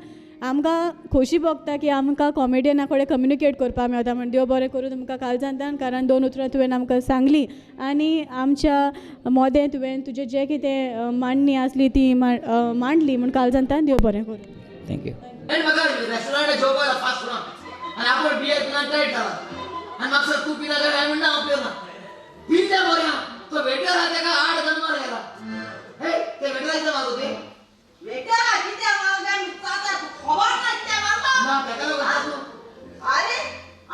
आमकां खोशी भोगता की आमकां कॉमेडियना कडेन कम्युनिकेट करपाक मेळटा. म्हण देव बरें करूं तुमकां कालचांतान, कारण 2 उतरां तुवें आमकां सांगलीं आनी आमच्या मोदें तुवें तुजें जें कितें मांडणी आसली ती मांडली. म्हण कालचांतान देव बरें करूं. थँक्यू. आणि म्हाका रेस्टॉरंटात जेवपाक फास्ट फुडां आनी आपूण बियर पिल्यार टायट जाला आनी म्हाका सर तूं पिना जाल्यार म्हणना हांव पिवना. पिल्या बरें तो वेटर आहा तेका 8 दनवार गेला. हे ते वेटराचें मागो ते बेटा किती मागता मित्राचा खबर नाही त्या मागता. ना तेका लागून तूं अरे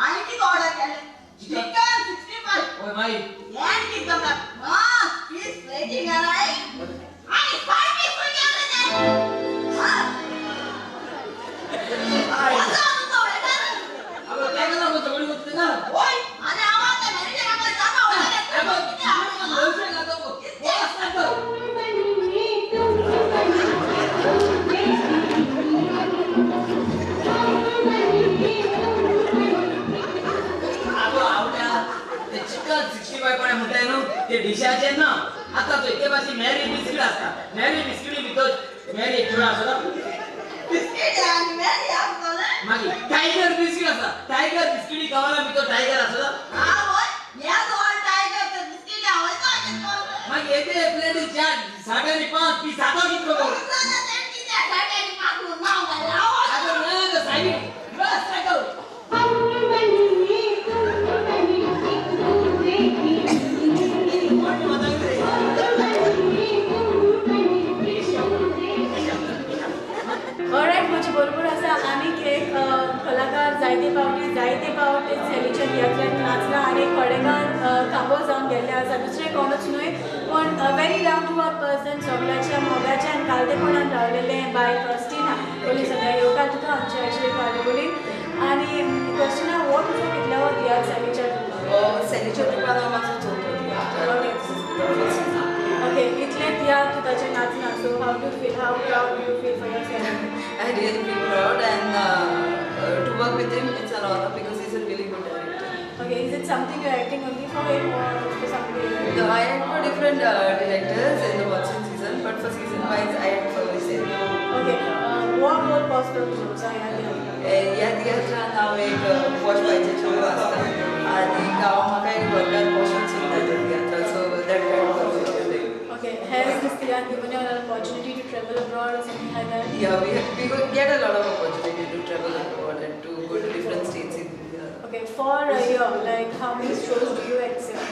आणि किती ऑर्डर केले? चिकन 65. ओय माई यार किती करता? हां, पीस प्लेटिंग आहे. आणि 5 पीस पण केले ते. हां. आता तो वेटर. अगं तेका लागून सगळी गोष्ट ना ओय, आणि आवाज आहे म्हणजे आम्हाला जागा होणार. किती आवडतं? लोचे ना तो किती असतो. ते चिकन 65 कोणे म्हणताय न्हू ते डिशाचे ना. आता तो एके भाशी मॅरी बिस्किट असता. मॅरी बिस्किटी भितर मॅरी एक जोडा असता. बिस्किट आणि मॅरी असतो ना. मागीर टायगर बिस्किट असता. टायगर बिस्किटी गावाला भितर टायगर असता. हां बोल. या दोन टायगरचे बिस्किट आवडतं असेल कोण? मागीर एके प्लेटी 4 5.5 पीस आता कितलो गो. तुला तर किती टायगर मागून नाव घालावं. आता ना सायबी बस टाको. ऑलरायट, म्हजे बरोबर आसा आनीक एक कलाकार जायते पावटी सेलीच्या तियात्रांत नाचला आनी कोडेगांव काबोल जावन गेल्ले आसा. दुसरें कोणूच न्हय, पण very down to earth person, सगळ्याच्या मोगाच्या आनी कालतेपणान रावलेलें बाय क्रिस्टिना. पयलीं सगळ्या येवकार तुका आमच्या एक्चुअली कार्यावळीन. आनी क्रिस्टिना हो तुजो कितल्या हो तियात्र सेलीच्या सेलीच्या तुका मातसो ओके, इतले तियात्र तूं ताचें नाचना. So how proud you feel for yourself? I really feel proud and to work with him it's an honor because he's a really good director. Okay, is it something you're acting only for him or for somebody else? No, I act for different directors in the monsoon season, but for season wise I act for Vijay. Okay, what role possible तुमचा ह्या तियात्रांत? ह्या तियात्रांत हांव एक वॉश बायचे चेडूं आसता आनी हांव म्हाका एक वर्कार पोशन सुद्दां त्या तियात्रांत, so that kind of work. Okay, has this theatre given you an opportunity to travel abroad or something like that? Yeah, we get a lot of opportunity to travel abroad and to go to different states in India. Okay, for a year, like how many shows do you accept?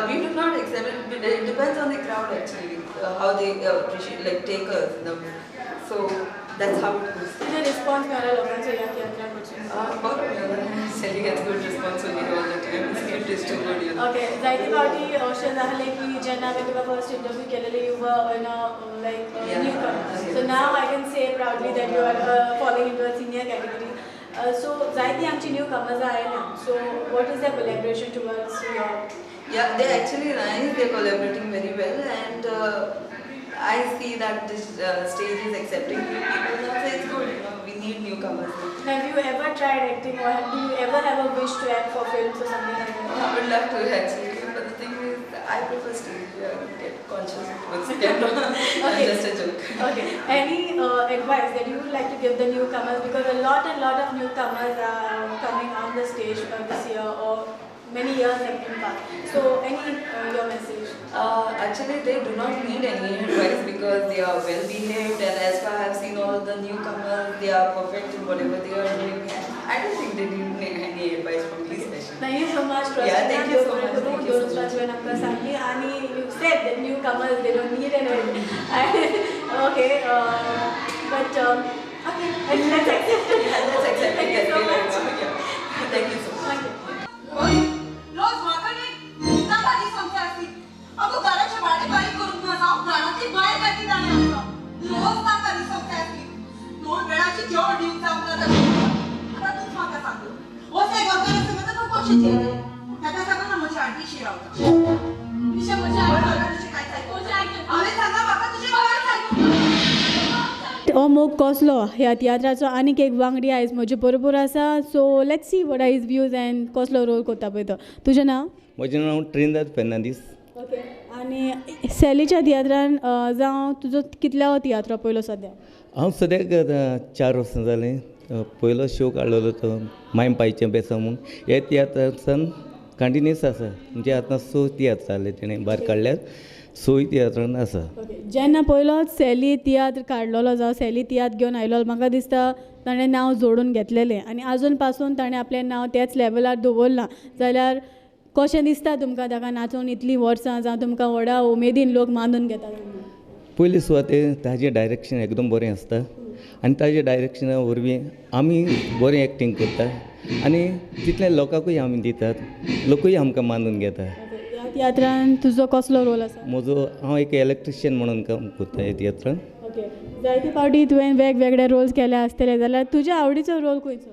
We do not accept it, but it depends on the crowd actually, how they appreciate, like take us. So that's how it goes. किती रिस्पॉन्स मेळ्ळो लोकांचो ह्या तियात्राकडसून? Selling gets good response only all the time. It is too good, you know. Okay, जायते फावटी अशें जालें की जेन्ना हांवें तुका फर्स्ट इंटरव्यू केलेली you were in a like newcomer. So now I can say proudly that you are following in a senior category. So जायतीं आमची न्यू कमर्स आयल्या. So what is the collaboration towards your? Yeah, they're actually nice. They're collaborating very well, and I see that this stage is accepting new people now, so it's good. You know, we need newcomers. Have you ever tried acting or do you ever have a wish to act for films or something like that? I would love to actually, but the thing is, I prefer stage. Get conscious towards the camera. Okay. Just a joke. Okay. Any advice that you would like to give the newcomers, because a lot of newcomers are coming on the stage this year, or many years like तुमकां. So any your message? Actually, they do not need any advice because they are well behaved, and as far as I have seen all of the newcomers, they are perfect in whatever they are doing. I don't think they need any advice from me especially. Thank you so much. Yeah, thank you so much. Thank you so much. When आमकां सांगली आणि you said that newcomers they don't need any. Okay, but okay, let's accept it. Yeah, let's accept it. Thank you so much. Yeah. Thank you so much. Thank you. रोज म्हाका न्ही नाका दिसोंक आसली अगो घराचे भाडे बारीक करूंक ना हांव घरांतली भायर काडली ताणें आमकां रोज नाका दिसोंक आसली 2 वेळाची जेवण दिवंक जावंक ना आतां तूंच म्हाका सांग वसे घरकारां समज तूं कशें जेवलें ताका सांगून म्हजी आंटी शिरावता विशय म्हजी आंटी तुजें काय सांगता हांवें सांगा म्हाका तुजें काय सांगूंक हो मोग कसलो ह्या तियात्राचो आनीक एक वांगडी आयज म्हजे बरोबर आसा. So let's see what are his views and कसलो रोल करता पळय तो. तुजें नांव? म्हजें नांव ट्रिनिदाद फेर्नांदीस. ओके. आनी सेलीच्या तियात्रान जावं तुजो कितल्या तियात्र पयलो सद्या? हांव सद्याक 4 वर्सां जालीं. पयलो शो काडलेलो तो मायम पायचें बेसा म्हूण. हे तियात्रासान कंटिन्यूस आसा. म्हणजे आतां 6 तियात्र जाले तेणें भायर काडल्यात. 6 तियात्रान आसा. जेन्ना पयलोच सेली तियात्र काडलेलो जावं सेली तियात्र घेवन आयलो म्हाका दिसता ताणें नांव जोडून घेतलेलें आनी आजून पासून ताणें आपलें नांव त्याच लेवलार दवरलां. जाल्यार कशें दिसता तुमकां ताका नाचून इतलीं वर्सां जावं तुमकां व्हडा उमेदीन लोक मानून घेतात? पयली सुवातेर ताजें डायरेक्शन एकदम बरें आसता आनी ताजें डायरेक्शना वरवीं आमी बरें एक्टींग करता आनी तितलें लोकांकूय आमी दितात. लोकूय आमकां मानून घेता. ह्या तियात्रान तुजो कसलो रोल आसा? हांव एक इलेक्ट्रिशियन म्हणून काम करता ह्या तियात्रान. ओके. जायते फावटी तुवें वेगवेगळे रोल्स केले आसतले जाल्यार तुज्या आवडीचो रोल खंयचो?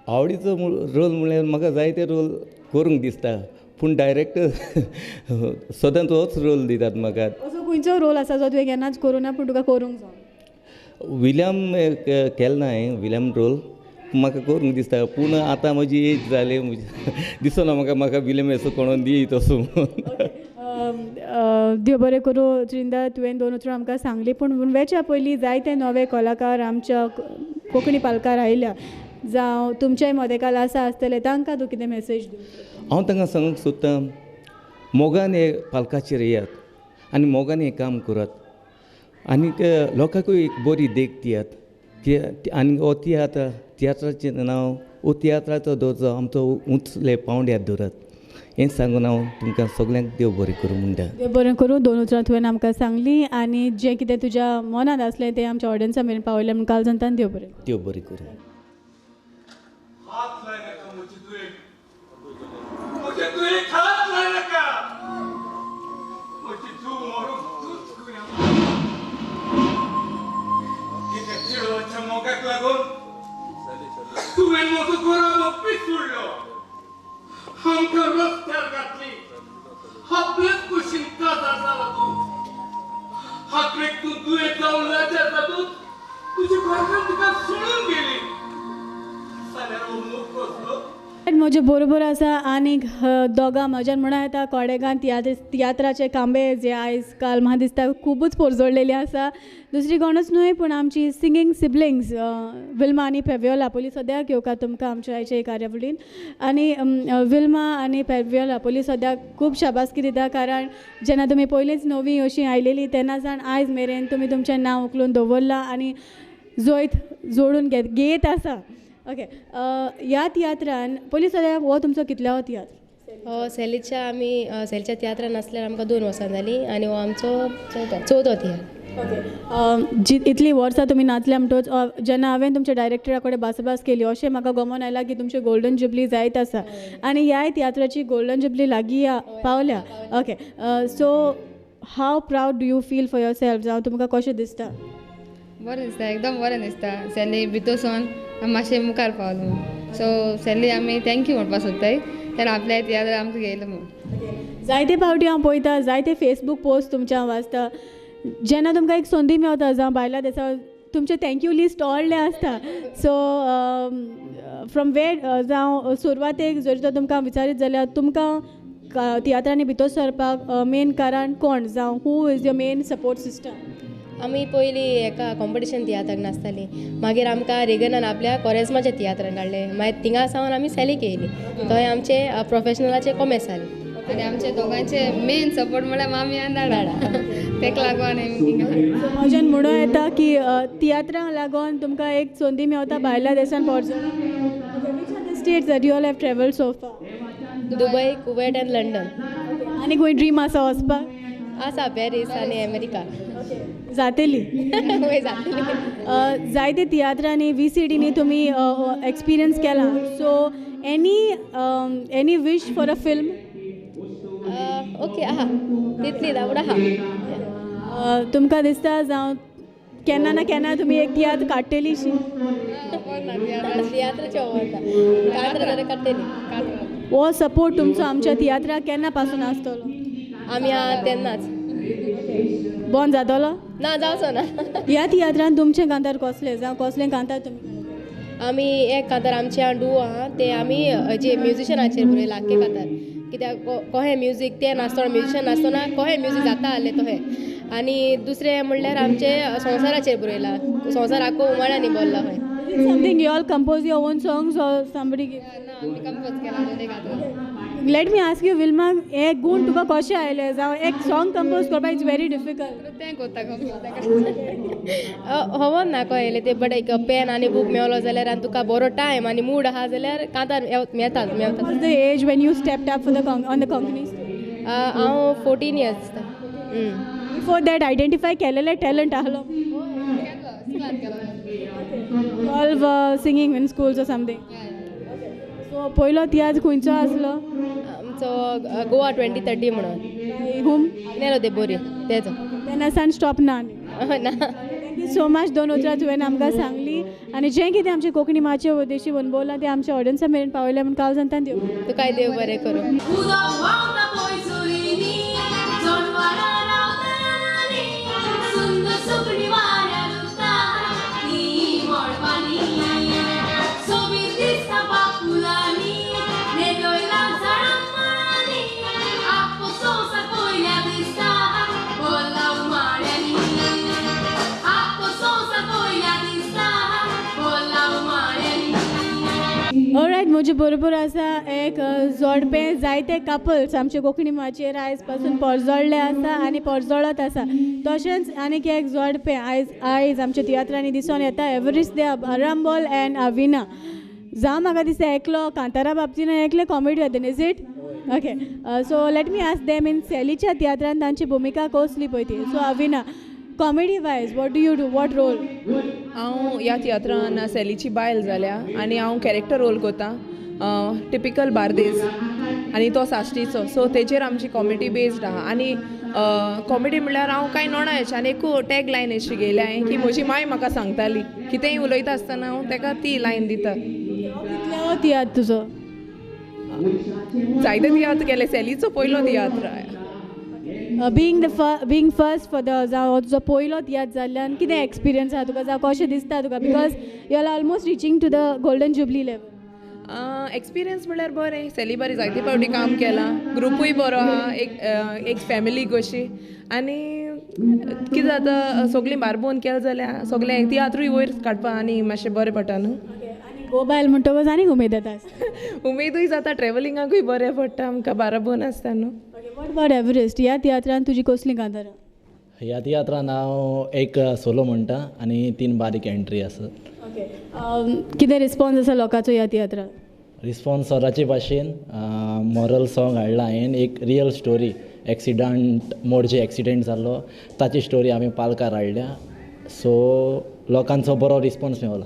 आवडीचो रोल म्हणल्यार म्हाका जायते रोल करूंक दिसता पूण डायरेक्टर सदांच होच रोल दितात म्हाका. असो खंयचो रोल आसा जो तुवें केन्नाच करूं ना पूण तुका करूंक जाय? विलियम केलो ना हांवें विलियम रोल. म्हाका करूंक दिसता पूण आतां म्हजी एज जाली दिसना म्हाका विलियम असो कोणून दी तसो. देव बरें करूं. त्रिंदा तुवें 2 उतरां आमकां सांगली पूण वेच्या पयलीं जायते नवे कलाकार आमच्या कोंकणी पालकार आयल्या जावं तुमच्याय मदेकाल आसतले तांकां तूं कितें मेसेज दिवं? हांव तांकां सांगूंक सोदतां मोगान हे पालकाचेर येयात आनी मोगान हें काम करात आनीक लोकांकूय एक बरी देख दियात. आनी हो तियात्राचें नांव हो तियात्राचो दर्जो आमचो उंचले पावंड्यार दवरात. हें सांगून हांव तुमकां सगल्यांक देव बरें करूं म्हणटा. देव बरें करूं. 2 उतरां तुवें आमकां सांगलीं आनी जें कितें तुज्या मनांत आसलें तें आमच्या ऑडियन्सा मेरेन पावयलें म्हणून काल जनतान देव बरें. देव बरें करूं. हात लाय नका म्हजी तुवें हात लाय नका म्हजी तूं मरून तूच कुया कितें चिडवाच्या मोगाक लागून तुवें म्हजो घरा ऑफीस सोडलो आमकां रस्त्यार घातली आपलेच कुशीन काजार जाला तूं हाकलेक तूं दुयेंत जावन लाचार जातून तुजी घरकान्न तुका सोडून गेली जाल्यार हो मोग कसलो? म्हजे बरोबर आसा आनीक दोगां म्हज्यान म्हणून येता कोडेगांव तियात्राचे कांबे जे आयज काल म्हाका दिसता खुबूच पोरजोडलेले आसा. दुसरी कोणूच न्हय पूण आमची सिंगींग सिबलिंग्स विल्मा आनी पेवियोला पयलीं सद्याक येवकार तुमकां आमच्या आयचे कार्यावळीन. आनी विल्मा आनी पेवियोला पयलीं सद्याक खूब शाबासकी दिता कारण जेन्ना तुमी पयलींच नवी अशीं आयलेली तेन्ना सावन आयज मेरेन तुमी तुमचें नांव उखलून दवरलां आनी जोयत जोडून घेत आसा. ओके. ह्या तियात्रान पयलीं सद्याक हो तुमचो कितल्या तियात्र? सेलीच्या तियात्रान आसल्यार आमकां 2 वर्सां जालीं आनी हो आमचो चवथो तियात्र. ओके. इतलीं वर्सां तुमी नाचल्या म्हणटच जेन्ना हांवें तुमच्या डायरेक्टरा कडेन भासाभास केली अशें म्हाका गमन आयलां की तुमची गोल्डन जुबली जायत आसा आनी ह्याय तियात्राची गोल्डन जुबली लागीं पावल्या. Okay. So how proud do you feel for yourself जावं तुमकां कशें दिसता? बरें दिसता एकदम बरें दिसता. सेली भितरसून मातशें मुखार पावलो सो सेली आमी थँक्यू म्हणपाक सोदताय तेन्ना आपल्या तियात्र आमकां घेयलो म्हणून. जायते फावटी हांव पळयता जायते फेसबूक पोस्ट तुमच्या वाचता जेन्ना तुमकां एक संदी मेवता जावं भायल्या देशा तुमचें थँक्यू लिस्ट व्हडलें आसता. सो फ्रॉम वेर जावं सुरवातेक जर तर तुमकां विचारीत जाल्यार तुमकां तियात्रांनी भितर सरपाक मेन कारण कोण जावं who is your main support system? आमी पयलीं एका कॉम्पिटिशन तियात्राक नाचतालीं मागीर आमकां रेगनान आपल्या कोरेजमाच्या तियात्रान काडले मागीर थिंगा सावन आमी सॅलीक येयली थंय आमचे प्रोफेशनलाचे कॉमेर्स जाले आनी आमचे दोगांचे मेन सपोर्ट म्हळ्यार मामी आनी दाडा तेका लागून आमी थिंगा म्हज्यान म्हणूं येता की तियात्रांक लागून तुमकां एक संदी मेवता भायल्या देशान वचून states that you all have travelled so far Dubai Kuwait end London आनी खंय ड्रीम आसा वचपाक आसा पॅरीस आनी अमेरिका जातली वय जातली जायते तियात्रांनी VCDनी तुमी एक्सपिरियन्स केला so any wish for a film okay आहा तितली धांवड आहा तुमकां दिसता जावं केन्ना ना केन्ना तुमी एक तियात्र काडटली शी तियात्राचे आवडटा कांतरां जाल्यार काडटली हो सपोर्ट तुमचो आमच्या तियात्राक केन्ना पासून आसतलो आमी आहा तेन्नाच बंद जातलो ना जावचो ना ह्या तियात्रान तुमचे कांतार कसले जावं कसले कांतार तुमी आमी एक कांतार आमचे डू आहा ते आमी जे म्युजिशनाचेर बरयला आख्खे कांतार कित्याक कोहे म्युजीक ते नाचतना म्युजिशन नाचतना कोहे म्युजीक जाता आसले तोहे आनी दुसरें म्हणल्यार आमचे संवसाराचेर बरयला संवसार आख्खो उमाळ्यांनी बोल्ला खंय something you all compose your on songs or somebody आमी कंपोज केला दोनी कांतार late me ask you Wilma हे गूण तुका कशें आयले जावं एक सॉंग कंपोज करपाक इट्स व्हेरी डिफिकल्ट तें कोत्ता खबर ना कळ्ळें येयले ते बट एक पेन आनी बूक मेवलो जाल्यार आनी तुका बरो टायम आनी मूड आहा जाल्यार कांतार मेवता the age when you stepped up for the on the Konkani हांव 14 इयर्स बिफोर दॅट आयडेंटिफाय केलेले टॅलंट आहलो 12 singing in schools or something so पयलो तियात्र खंयचो आसलो आमचो गोवा 2030 म्हणून हूम नेलो ते बोरी तेजो तेन्ना सान स्टॉप ना ना थँक्यू सो मच दोन उतरां तुवें आमकां सांगली आनी जें कितें आमचे कोंकणी माचे उद्देशी अणभवलां तें आमच्या ऑडियन्सा मेरेन पावयलें म्हणून काव जाणा देव तुकाय देव बरें करूं ऑलरायट म्हजे बरोबर आसा एक जोडपें जायते कपल्स आमचे कोंकणी माचयेर आयज पासून पोरजोळ्ळे आसा आनी पोरजोळत आसा तशेंच आनीक एक जोडपें आयज आमच्या तियात्रांनी दिसून येता एवरिस्ट दे आरांबोल एंड अविना जावं म्हाका दिसता एकलो कांतारा बाबतीन एकले कॉमेडी हातीन is it okay so let me ask them in सॅलीच्या तियात्रान तांची भुमिका कसली पळय ती so Avina comedy wise what do you do what role हांव ह्या तियात्रान सॅलीची बायल जाल्या आनी हांव कॅरेक्टर रोल करतां टिपिकल बार्देस आनी तो साश्टीचो सो तेजेर आमची कॉमेडी बेस्ड आहा आनी कॉमेडी म्हणल्यार हांव कांय नोणा हेच्यान एक टॅग लायन अशी गेल्या की म्हजी माय म्हाका सांगताली कितेंय उलयता आसतना हांव ताका ती लायन दिता कितलो तियात्र तुजो जायते तियात्र केले सॅलीचो पयलो tiatr being first for the जावं तुजो पयलो तियात्र जाल्ल्यान कितें एक्सपिरियन्स आहा तुका जावं कशें दिसता तुका because you are almost reaching to the golden jubilee level experience म्हणल्यार बरें सॅली बरी जायते फावटी काम केलां ग्रुपूय बरो आहा एक फॅमिली कशी आनी कितें जाता सगळीं बारबोन केलें जाल्यार सगळें तियात्रूय वयर काडपा आनी मातशें बरें पडटा न्हू गो बायल म्हणटकच आनीक उमेद येता उमेदूय जाता ट्रॅव्हलिंगाकूय बरें पडटा आमकां बाराबोन आसता न्हू वॉट अबाउट एवरेस्ट ह्या तियात्रान तुजी कसली कांतारां ह्या तियात्रान हांव एक सोलो म्हणटा आनी 3 बारीक एंट्री आसा ओके कितें रिस्पॉन्स आसा लोकांचो ह्या तियात्राक रिस्पॉन्स सराचे भाशेन मॉरल सॉंग हाडला हांवें एक रियल स्टोरी एक्सिडंट मोडचे एक्सिडेंट जाल्लो ताची स्टोरी हांवें पालकार हाडल्या सो लोकांचो बरो रिस्पॉन्स मेवला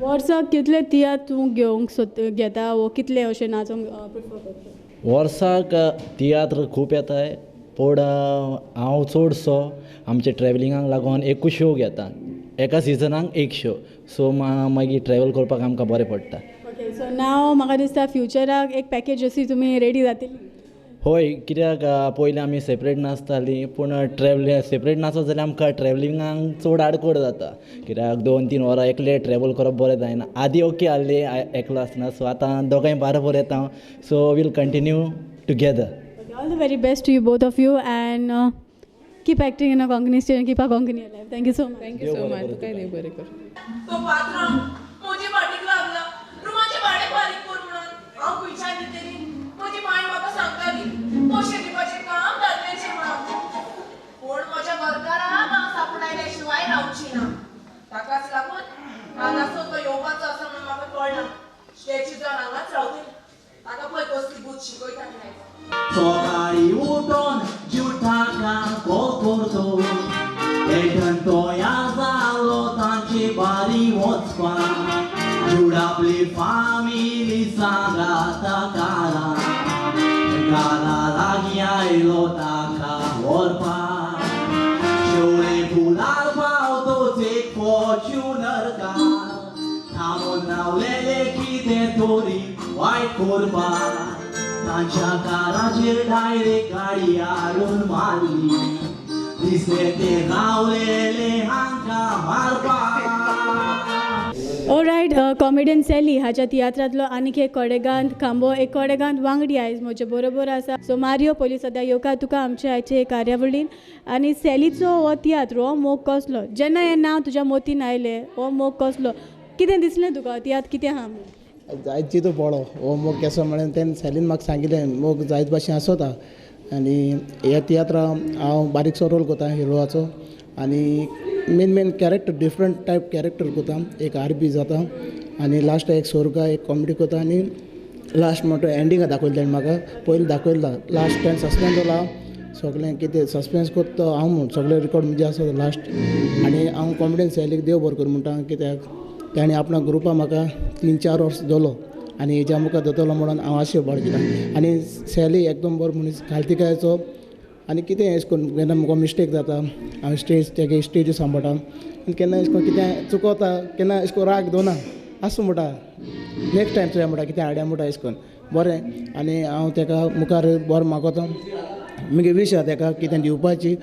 वर्साक कितले तियात्र तूं घेवंक घेता वो कितले अशें नाचोंक प्रिफर करता वर्साक तियात्र खूब येताय पूण हांव चडसो आमचे ट्रॅव्हलिंगाक लागून एकूच शो घेता एका सिजनाक एक शो सो मागीर ट्रॅव्हल करपाक आमकां बरें पडटा ओके सो नाव म्हाका दिसता फ्युचराक एक पॅकेज अशी तुमी रेडी जातली होय कित्याक पयलीं आमी सेपरेट नाचतालीं पूण सेपरेट नाचत जाल्यार आमकां ट्रॅव्हलिंगाक चड आडकोड जाता कित्याक 2-3 वरां एकले ट्रॅव्हल करप बरें जायना आदी ओके आहली एकलो आसना सो आतां दोगांय बाराबर येता so will continue together all the very best to you both of you and keep acting in a Konkani state, keep a Konkani life. Thank you so much. Thank you so much. तुका देव बरें कर. तो पात्र म्हजे फाटीक लागला रुमाचे भाडे फारीक कर म्हणून हांव खंयच्यान दितली. म्हजी माय म्हाका सांगताली पयशे दिवपाचें काम दादल्याचें म्हणून. पूण म्हज्या घरकाराक हांव सांपडायल्या शिवाय रावची ना. ताकाच लागून हांगासर तो येवपाचो आसा म्हणून म्हाका कळना. स्टेची जावन हांगाच रावतली. ताका पळय कसली बूत शिकयता ती. सकाळी उठून जुठाका कॉल करतो एटंतोया जालो तांची बारी वचपाक जुड आपली फामिली सांगात काला लागीं आयलो ताका व्हरपाक शेवळे फुलार पावतोच एक फॉर्च्युनर कार थांबून रावलेले कितें तरी वायट करपाक तांच्या काराचेर डायरेक्ट गाडी हाडून मारली दिसले ते रावलेले हांकां मारपाक. ऑलरायट, कॉमेडियन सॅली हाच्या तियात्रांतलो आनीक एक कोडेगांत खांबो, एक कोडेगांत वांगडी आयज म्हजे बरोबर आसा. सो मारियो, पयलीं सद्या येवकार तुका आमच्या आयचे कार्यावळीन. आनी सॅलीचो हो तियात्र हो मोग कसलो, जेन्ना हें नांव तुज्या मोतीन आयलें हो मोग कसलो, कितें दिसलें तुका तियात्र कितें आहा म्हणून? जायत चितो पडलो हो मोग केसो म्हणून तेन्ना सॅलीन म्हाका सांगिल्लें मोग जायत भाशेन आसोता. आनी ह्या तियात्रा हांव बारीकसो रोल करता हिरोवाचो आनी main character different type character करता. एक आरबी जाता आनी लास्ट एक सोरगा एक कॉमेडी करता आनी लास्ट म्हणटा एंडिंगा दाखयलें तेणें म्हाका पयलीं दाखयला. लास्ट टायम सस्पेन्स जाला सगळें कितें सस्पेन्स करता हांव म्हूण सगळें रिकॉर्ड म्हणजे आसा लास्ट. आनी हांव कॉमेडियन सॅलीक देव बरें कर म्हणटा कित्याक ताणें आपणा ग्रुपा म्हाका 3-4 वर्स दवरलो आनी हेज्या मुखार दोतोलो म्हणून हांव आशें बाळगिता. आनी सॅली एकदम बरो मनीस खालतिकायचो आनी कितें एश कोन्न केन्ना म्हाका मिस्टेक जाता हांव तेगे स्टेज सांबाळटा आनी केन्ना एश कोन्न कितें चुकवता केन्ना एश कोन्न राग दोना आसूं म्हणटा नेक्स्ट टायम चोया म्हणटा कितें हाडया म्हणटा एश कोन्न बरें. आनी हांव ताका मुखार बरो मागोता म्हगे वीश आसा ताका कितें दिवपाची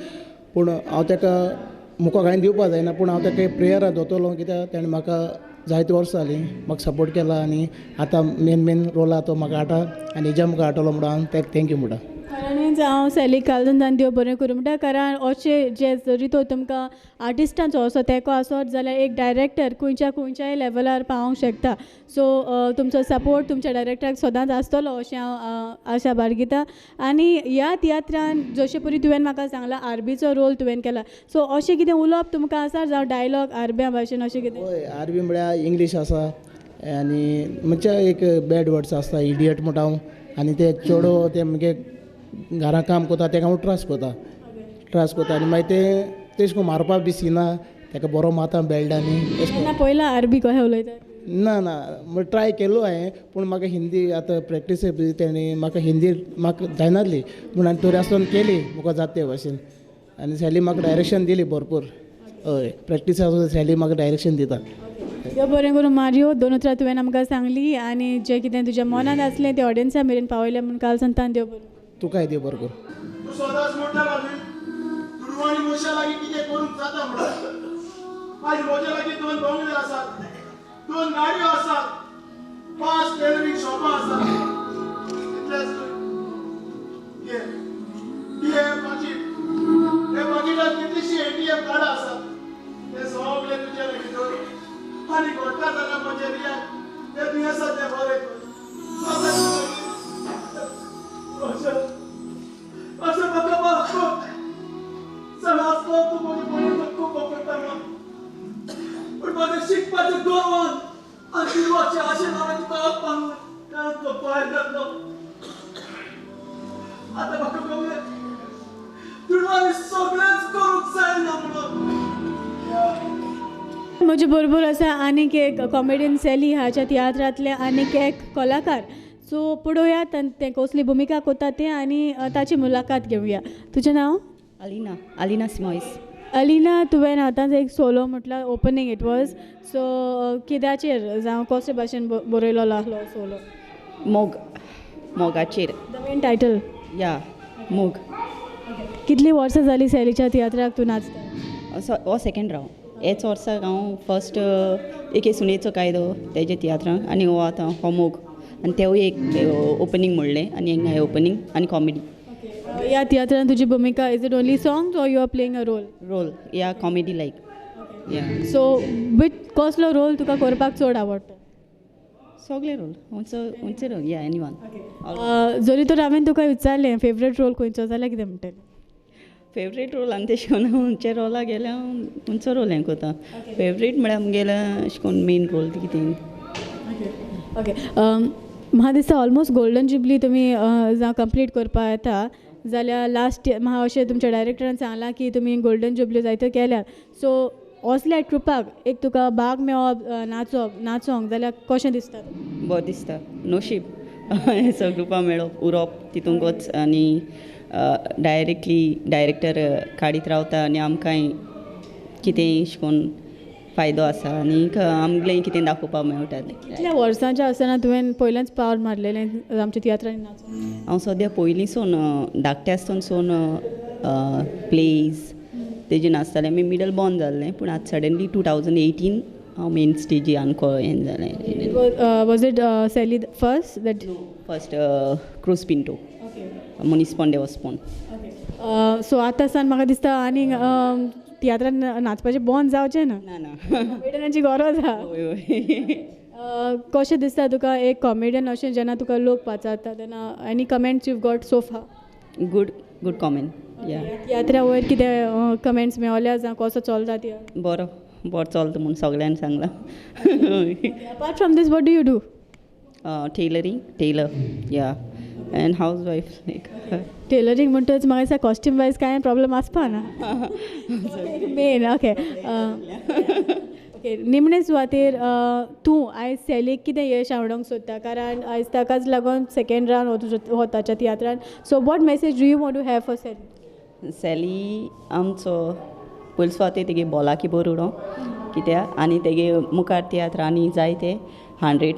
पूण हांव ताका मुखार कांय दिवपा जायना पूण हांव ताका प्रेयरा दोतोलो कित्याक ताणें म्हाका जायती वर्सां जालीं म्हाका सपोर्ट केला आनी आतां मेन रोला तो म्हाका हाडटा आनी हेज्या मुखार हाडटलो म्हणून हांव ताका थँक्यू म्हणटा. खऱ्यांनीच हांव सॅलीक कालदन देव बरें करूं म्हणटा. कारण अशें जे जरी तो तुमकां आर्टिस्टांचो असो तेंको आसत जाल्यार एक डायरेक्टर खंयच्याय लेवलार पावोंक शकता. सो तुमचो सपोर्ट तुमच्या डायरेक्टराक सदांच आसतलो अशें हांव आशा बाळगिता. आनी ह्या तियात्रान जशें परी तुवें म्हाका सांगलां आरबीचो रोल तुवें केला. सो अशें कितें उलोवप तुमकां आसा जावं डायलॉग आरब्या भाशेन अशें कितें? हय आरबी म्हळ्यार इंग्लीश आसा आनी म्हणजे एक बॅड वर्ड्स आसता इडियट म्हणटा हांव आनी ते चेडो ते म्हगे घरां काम करता ताका हांव ट्रास करता आनी मागीर ते तेश कोन्न मारपाक बी सिना ताका बरो मारता बेल्टांनी. तेन्ना पयला आरबी कशें उलयता? ना ट्राय केलो हांवें पूण म्हाका हिंदी आतां प्रॅक्टीस तेणी म्हाका हिंदी म्हाका जायनासली पूण हांवें तरी आसतना केली म्हाका जाता ते भाशेन. आनी सॅली म्हाका डायरेक्शन दिली भरपूर. हय प्रॅक्टीस आसा सॅली म्हाका डायरेक्शन दिता. देव बरें करून मारियो, दोन उतरां तुवें आमकां सांगली आनी जें कितें तुज्या मनांत आसलें तें ऑडियन्सा मेरेन पावयलें म्हणून काल सांगता. देव बरें तुकाय देव बरें कर. तूं सदांच म्हणटालो न्ही तुडू आनी म्हज्या लागीं कितें करूंक जाता म्हणून. आयज म्हज्या लागीं 2 बंगले आसात, 2 गाडयो आसात, 5 टेलरींग शॉपां आसात. इतलेंच न्हय. हे पाकिटांत कितलींशीं ATM कार्डां आसात ते सगळे तुजे लागीं दवर. आनी घडटा जाल्यार म्हजें रियाक ते दुयेंसां तें बरें कर. असं म्हाका माफ कर. चल आसलो तूं म्हजे पयलीं खूब वापरता पूण म्हाका शिकपाचें गोवन आनी जिवाचे आशेन हांवें तुका आपणाक कारण तो भायर घातलो. आतां म्हाका कळ्ळें तुवें आनी सगळेंच करूंक जायना म्हणून. म्हजे बरोबर आसा आनीक एक कॉमेडियन सॅली हाच्या तियात्रांतले आनीक एक कलाकार. सो पळोवयात तें कसली भुमिका करता तें आनी ताची मुलाकात घेवया. तुजें नांव? अलिना स्मॉयस. अलिना, तुवें आतांच एक सोलो म्हटल्यार ओपनिंग इट वॉज. सो कित्याचेर जावं कसले भाशेन बरयलो आसलो सोलो? मोगाचेर. The main title? या मोग. कितलीं वर्सां जालीं सॅलीच्या तियात्राक तूं नाचता? हो सेकेंड रावंड. हेच वर्साक हांव फर्स्ट एक सुनेचो कायदो तेजे तियात्रांक आनी हो आतां हो मोग आनी तेवूय एक ओपनिंग म्हणलें आनी हांगा ओपनिंग आनी कॉमेडी. ह्या तियात्रान तुजी भुमिका is it only songs or you are playing a role role या कॉमेडी लायक या सो बीट कसलो रोल तुका करपाक चड आवडटा सगळे रोल खंयचे रोल या एनीवन जरी तर हांवें तुका विचारलें फेवरेट रोल खंयचो जाल्यार कितें म्हणटलें फेवरेट रोल आनी तेश कोन्न खंयचे रोला गेल्या खंयचो रोल हें कोता फेवरेट म्हळ्यार आमगेल्या अशें करून मेन रोल कितें ओके म्हाका दिसता ऑलमोस्ट गोल्डन जुबली तुमी जावं कंप्लीट करपा येता जाल्यार लास्ट म्हाका अशें तुमच्या डायरेक्टरान सांगलां की तुमी गोल्डन जुबली जायत्यो केल्या सो असल्या ट्रुपाक एक तुका भाग मेळप नाचोंक जाल्यार कशें दिसता बरें दिसता नशीब सो ग्रुपा मेळप उरप तितूंकच आनी डायरेक्टर काडीत रावता आनी आमकांय कितें अशें करून फायदो आसा आनी आमगेलें कितें दाखोवपाक मेळटा कितल्या वर्सांचें आसतना तुवें पयलेंच पावल मारलेलें आमच्या तियात्रांनी नाचोंक हांव सद्या पयलींसून धाकटें आसतनासून प्लेज तेजे नाचतालें आमी मिडल बॉर्न जाल्लें पूण आतां सडनली 2018 हांव मेन स्टेजी आमको हें जालें वॉज इट सेली first that first cruise Pinto मनीस पोंडे वचपून सो आतां सान म्हाका दिसता आनी तियात्रान नाचपाचें बंद जावचें ना कॉमेडियनाची गरज आहा कशें दिसता तुका एक कॉमेडियन अशें जेन्ना तुका लोक पाचारता तेन्ना any comments you got so फार गूड कॉमेंट या तियात्रा वयर कितें कमेंट्स मेळ्ळ्या जावं कसो चलता तियात्र बरो चलता म्हूण सगळ्यांनी सांगलां apart from this what do you do tailor या and housewife like tailoring म्हणटच म्हाका दिसता कॉस्ट्यूम वायज कांय प्रॉब्लम आसपा ना मेन ओके ओके निमणे सुवातेर तूं आयज सेलीक कितें यश हाडूंक सोदता कारण आयज ताकाच लागून सेकेंड रावंड वताच्या तियात्रान so what message do you want to have for सेली सेली आमचो पयले सुवातेर तेगे बोलाकी बरो उडो कित्याक आनी तेगे मुखार तियात्रांनी जायते 100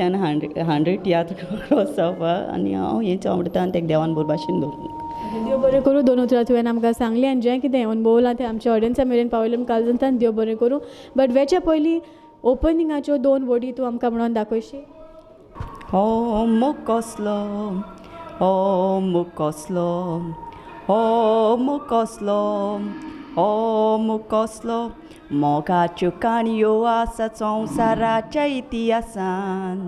तियात्र क्रॉस जावपा आनी हांव हें आवडटा आनी तेका देवान बरो भाशेन दवरूंक देव बरें करूं दोन उतरां तुवें आमकां सांगलें आनी जें कितें अनुभवलां तें आमच्या ऑडियन्सा मेरेन पावयलें कालजंतान देव बरें करूं बट वेच्या पयलीं ओपनिंगाच्यो 2 वर्डी तूं आमकां म्हणून दाखयशी हो मोग कसलो हो मोग कसलो हो मोग कसलो हो मोग कसलो मोगाच्यो काणयो आसा संवसाराच्या इतिहासान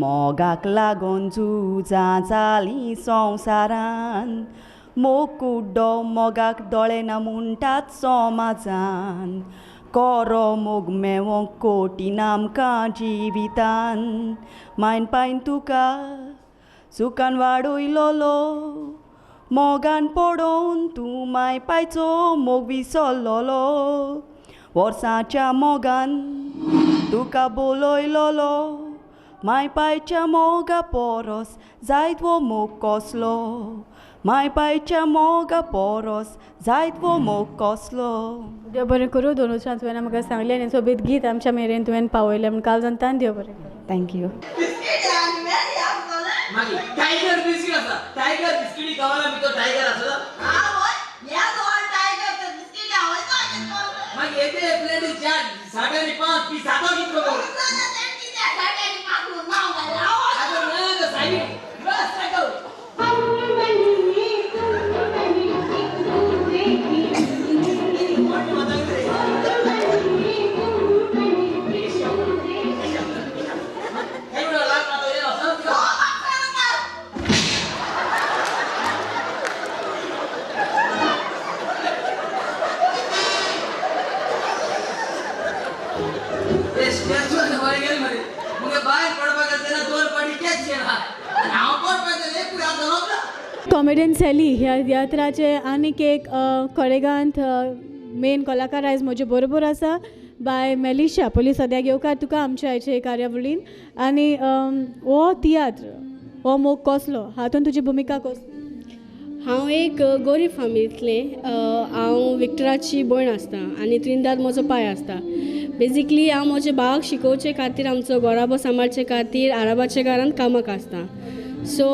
मोगाक लागून झुजां जालीं संवसारान मोग कुड्डो मोगाक दोळे ना म्हणटात समाजान कोरो मोग मेवोंक कोटीन आमकां जिवितान मायन पायन तुका सुखान वाडयलोलो मोगान पडोवन तूं माय पायचो मोग विसरलोलो वर्सांच्या मोगान तुका बोलयलोलो माय पायच्या मोगा पोरोस जायत वो मोग कसलो माय पायच्या मोगा पोरोस जायत वो मोग कसलो देव बरें करूं दोन वर्सां तुवें म्हाका सांगलें आनी सोबीत गीत आमच्या मेरेन तुवें पावयलें म्हण काल जाणतान देव बरें थँक्यू मागीर टायगर बिस्कीट आसा टायगर बिस्कीट गावाला भितर टायगर आसा मागीर येते प्लेटी 5.5 पीस आता कितलो गो कॉमेडियन सेली ह्या तियात्राचे आनीक एक कडेगांत मेन कलाकार आयज म्हजे बरोबर आसा बाय मेलिशा पयलीं सद्याक येवकार तुका आमच्या आयचे कार्यावळीन आनी हो तियात्र हो मोग कसलो हातूंत तुजी भुमिका कसली हांव एक गरीब फॅमिलींतलें हांव विक्टराची भयण आसता आनी त्रिंदाद म्हजो पाय आसता बेजिकली हांव म्हज्या भावाक शिकोवचे खातीर आमचो घोराबो सांबाळचे खातीर आराबाच्या घरांत कामाक आसता सो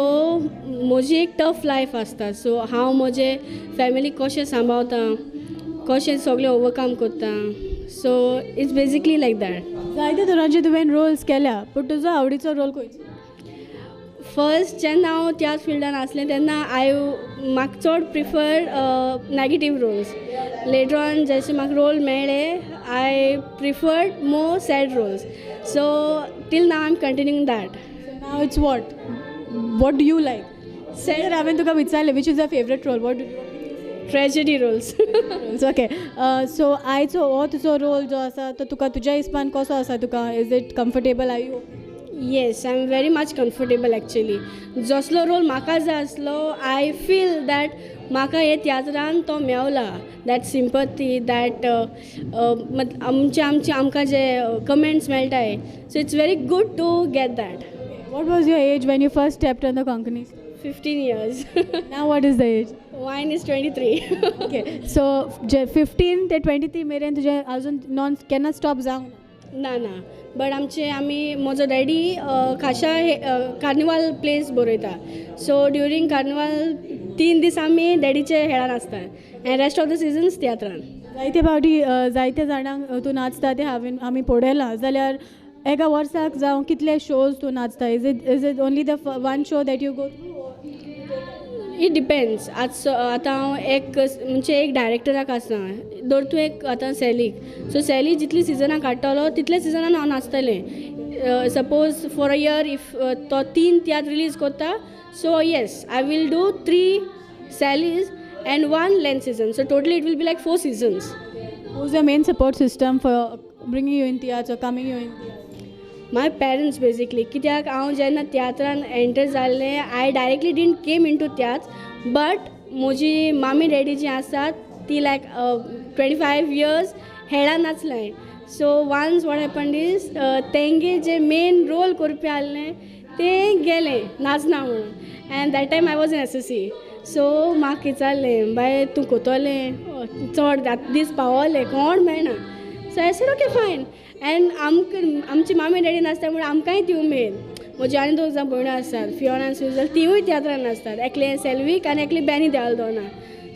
म्हजी एक टफ लायफ आसता सो हांव म्हजे फॅमिली कशें सांबाळता कशें सगळें ओवरकम करता so it's basically like that जायते तरांचे तुवें रोल्स केल्या पूण तुजो आवडीचो रोल खंयचो फर्स्ट जेन्ना हांव त्याच फिल्डान आसलें तेन्ना म्हाका चड prefer negative roles. Later on जशे म्हाका रोल मेळ्ळे I preferred more sad roles. So till now I am continuing that. Now it's what do you like? Sir हांवें तुका विचारलें which is the favourite role. What tragedy roles. Okay so आयचो हो तुजो रोल जो आसा तो तुका तुज्या हिसपान कसो आसा? तुका is it comfortable? Are you? Yes, I am very much comfortable actually. जसलो रोल म्हाका जाय आसलो आय फील दॅट म्हाका हे तियात्रान तो मेवला. दॅट सिंपथी, दॅट आमकां जे कमेंट्स मेळटाय. So it's very good to get that. What was your age when you first stepped on the Konkani? 15 years. Now what is the age? Mine is 23. Okay, so 15 ते 23 मेरेन तुजें अजून नॉन केन्ना स्टॉप जावंक ना? ना, बट म्हजो डॅडी खाशा कार्निवाल प्लेस बरयता. सो ड्युरींग कार्निवाल 3 दीस आमी डॅडीचे हेळान आसता and rest of the seasons तियात्रान. जायते फावटी जायते जाणांक तूं नाचता ते आमी पळयलां. जाल्यार एका वर्साक जावं कितले शोज तूं नाचता? Is it only the one show that you go? It depends. आतां हांव एक डायरेक्टराक आसा. धर तूं आतां सॅलीक. सो सॅली जितली सिजनां काडटलो तितले सिजनान हांव नाचतलें. Suppose for a year if तो 3 तियात्र रिलीज करता, so yes I will do 3 सॅलीज and 1 length season. So totally it will be like 4 seasons. Who is the main support system for bringing you in तियात्र, coming you in? My parents basically. कित्याक हांव जेन्ना तियात्रान एंटर जाल्लें I directly didn't came in to तियात्र. बट म्हजी मामी डॅडी जी आसात ती लायक 25 years हेळान नाचलें. So once what happened is तेंगे जे मेन रोल करपी आहलें तें गेलें नाचना म्हणून. End that time I was in SSC. So म्हाका विचारलें बाय तूं कोतोलें चड दीस पावोले कोण मेळना. सो आय सेड ओके फायन. एंड आमची मामी डॅडी नाचता म्हणून आमकांय ती उमेद. म्हजी आनी 2 जाण भयणो आसात, फियोना आनी सुजल. तिवूय तियात्रान नाचतात. एकले सेल्वीक आनी एकली बॅनी देवाल दोना.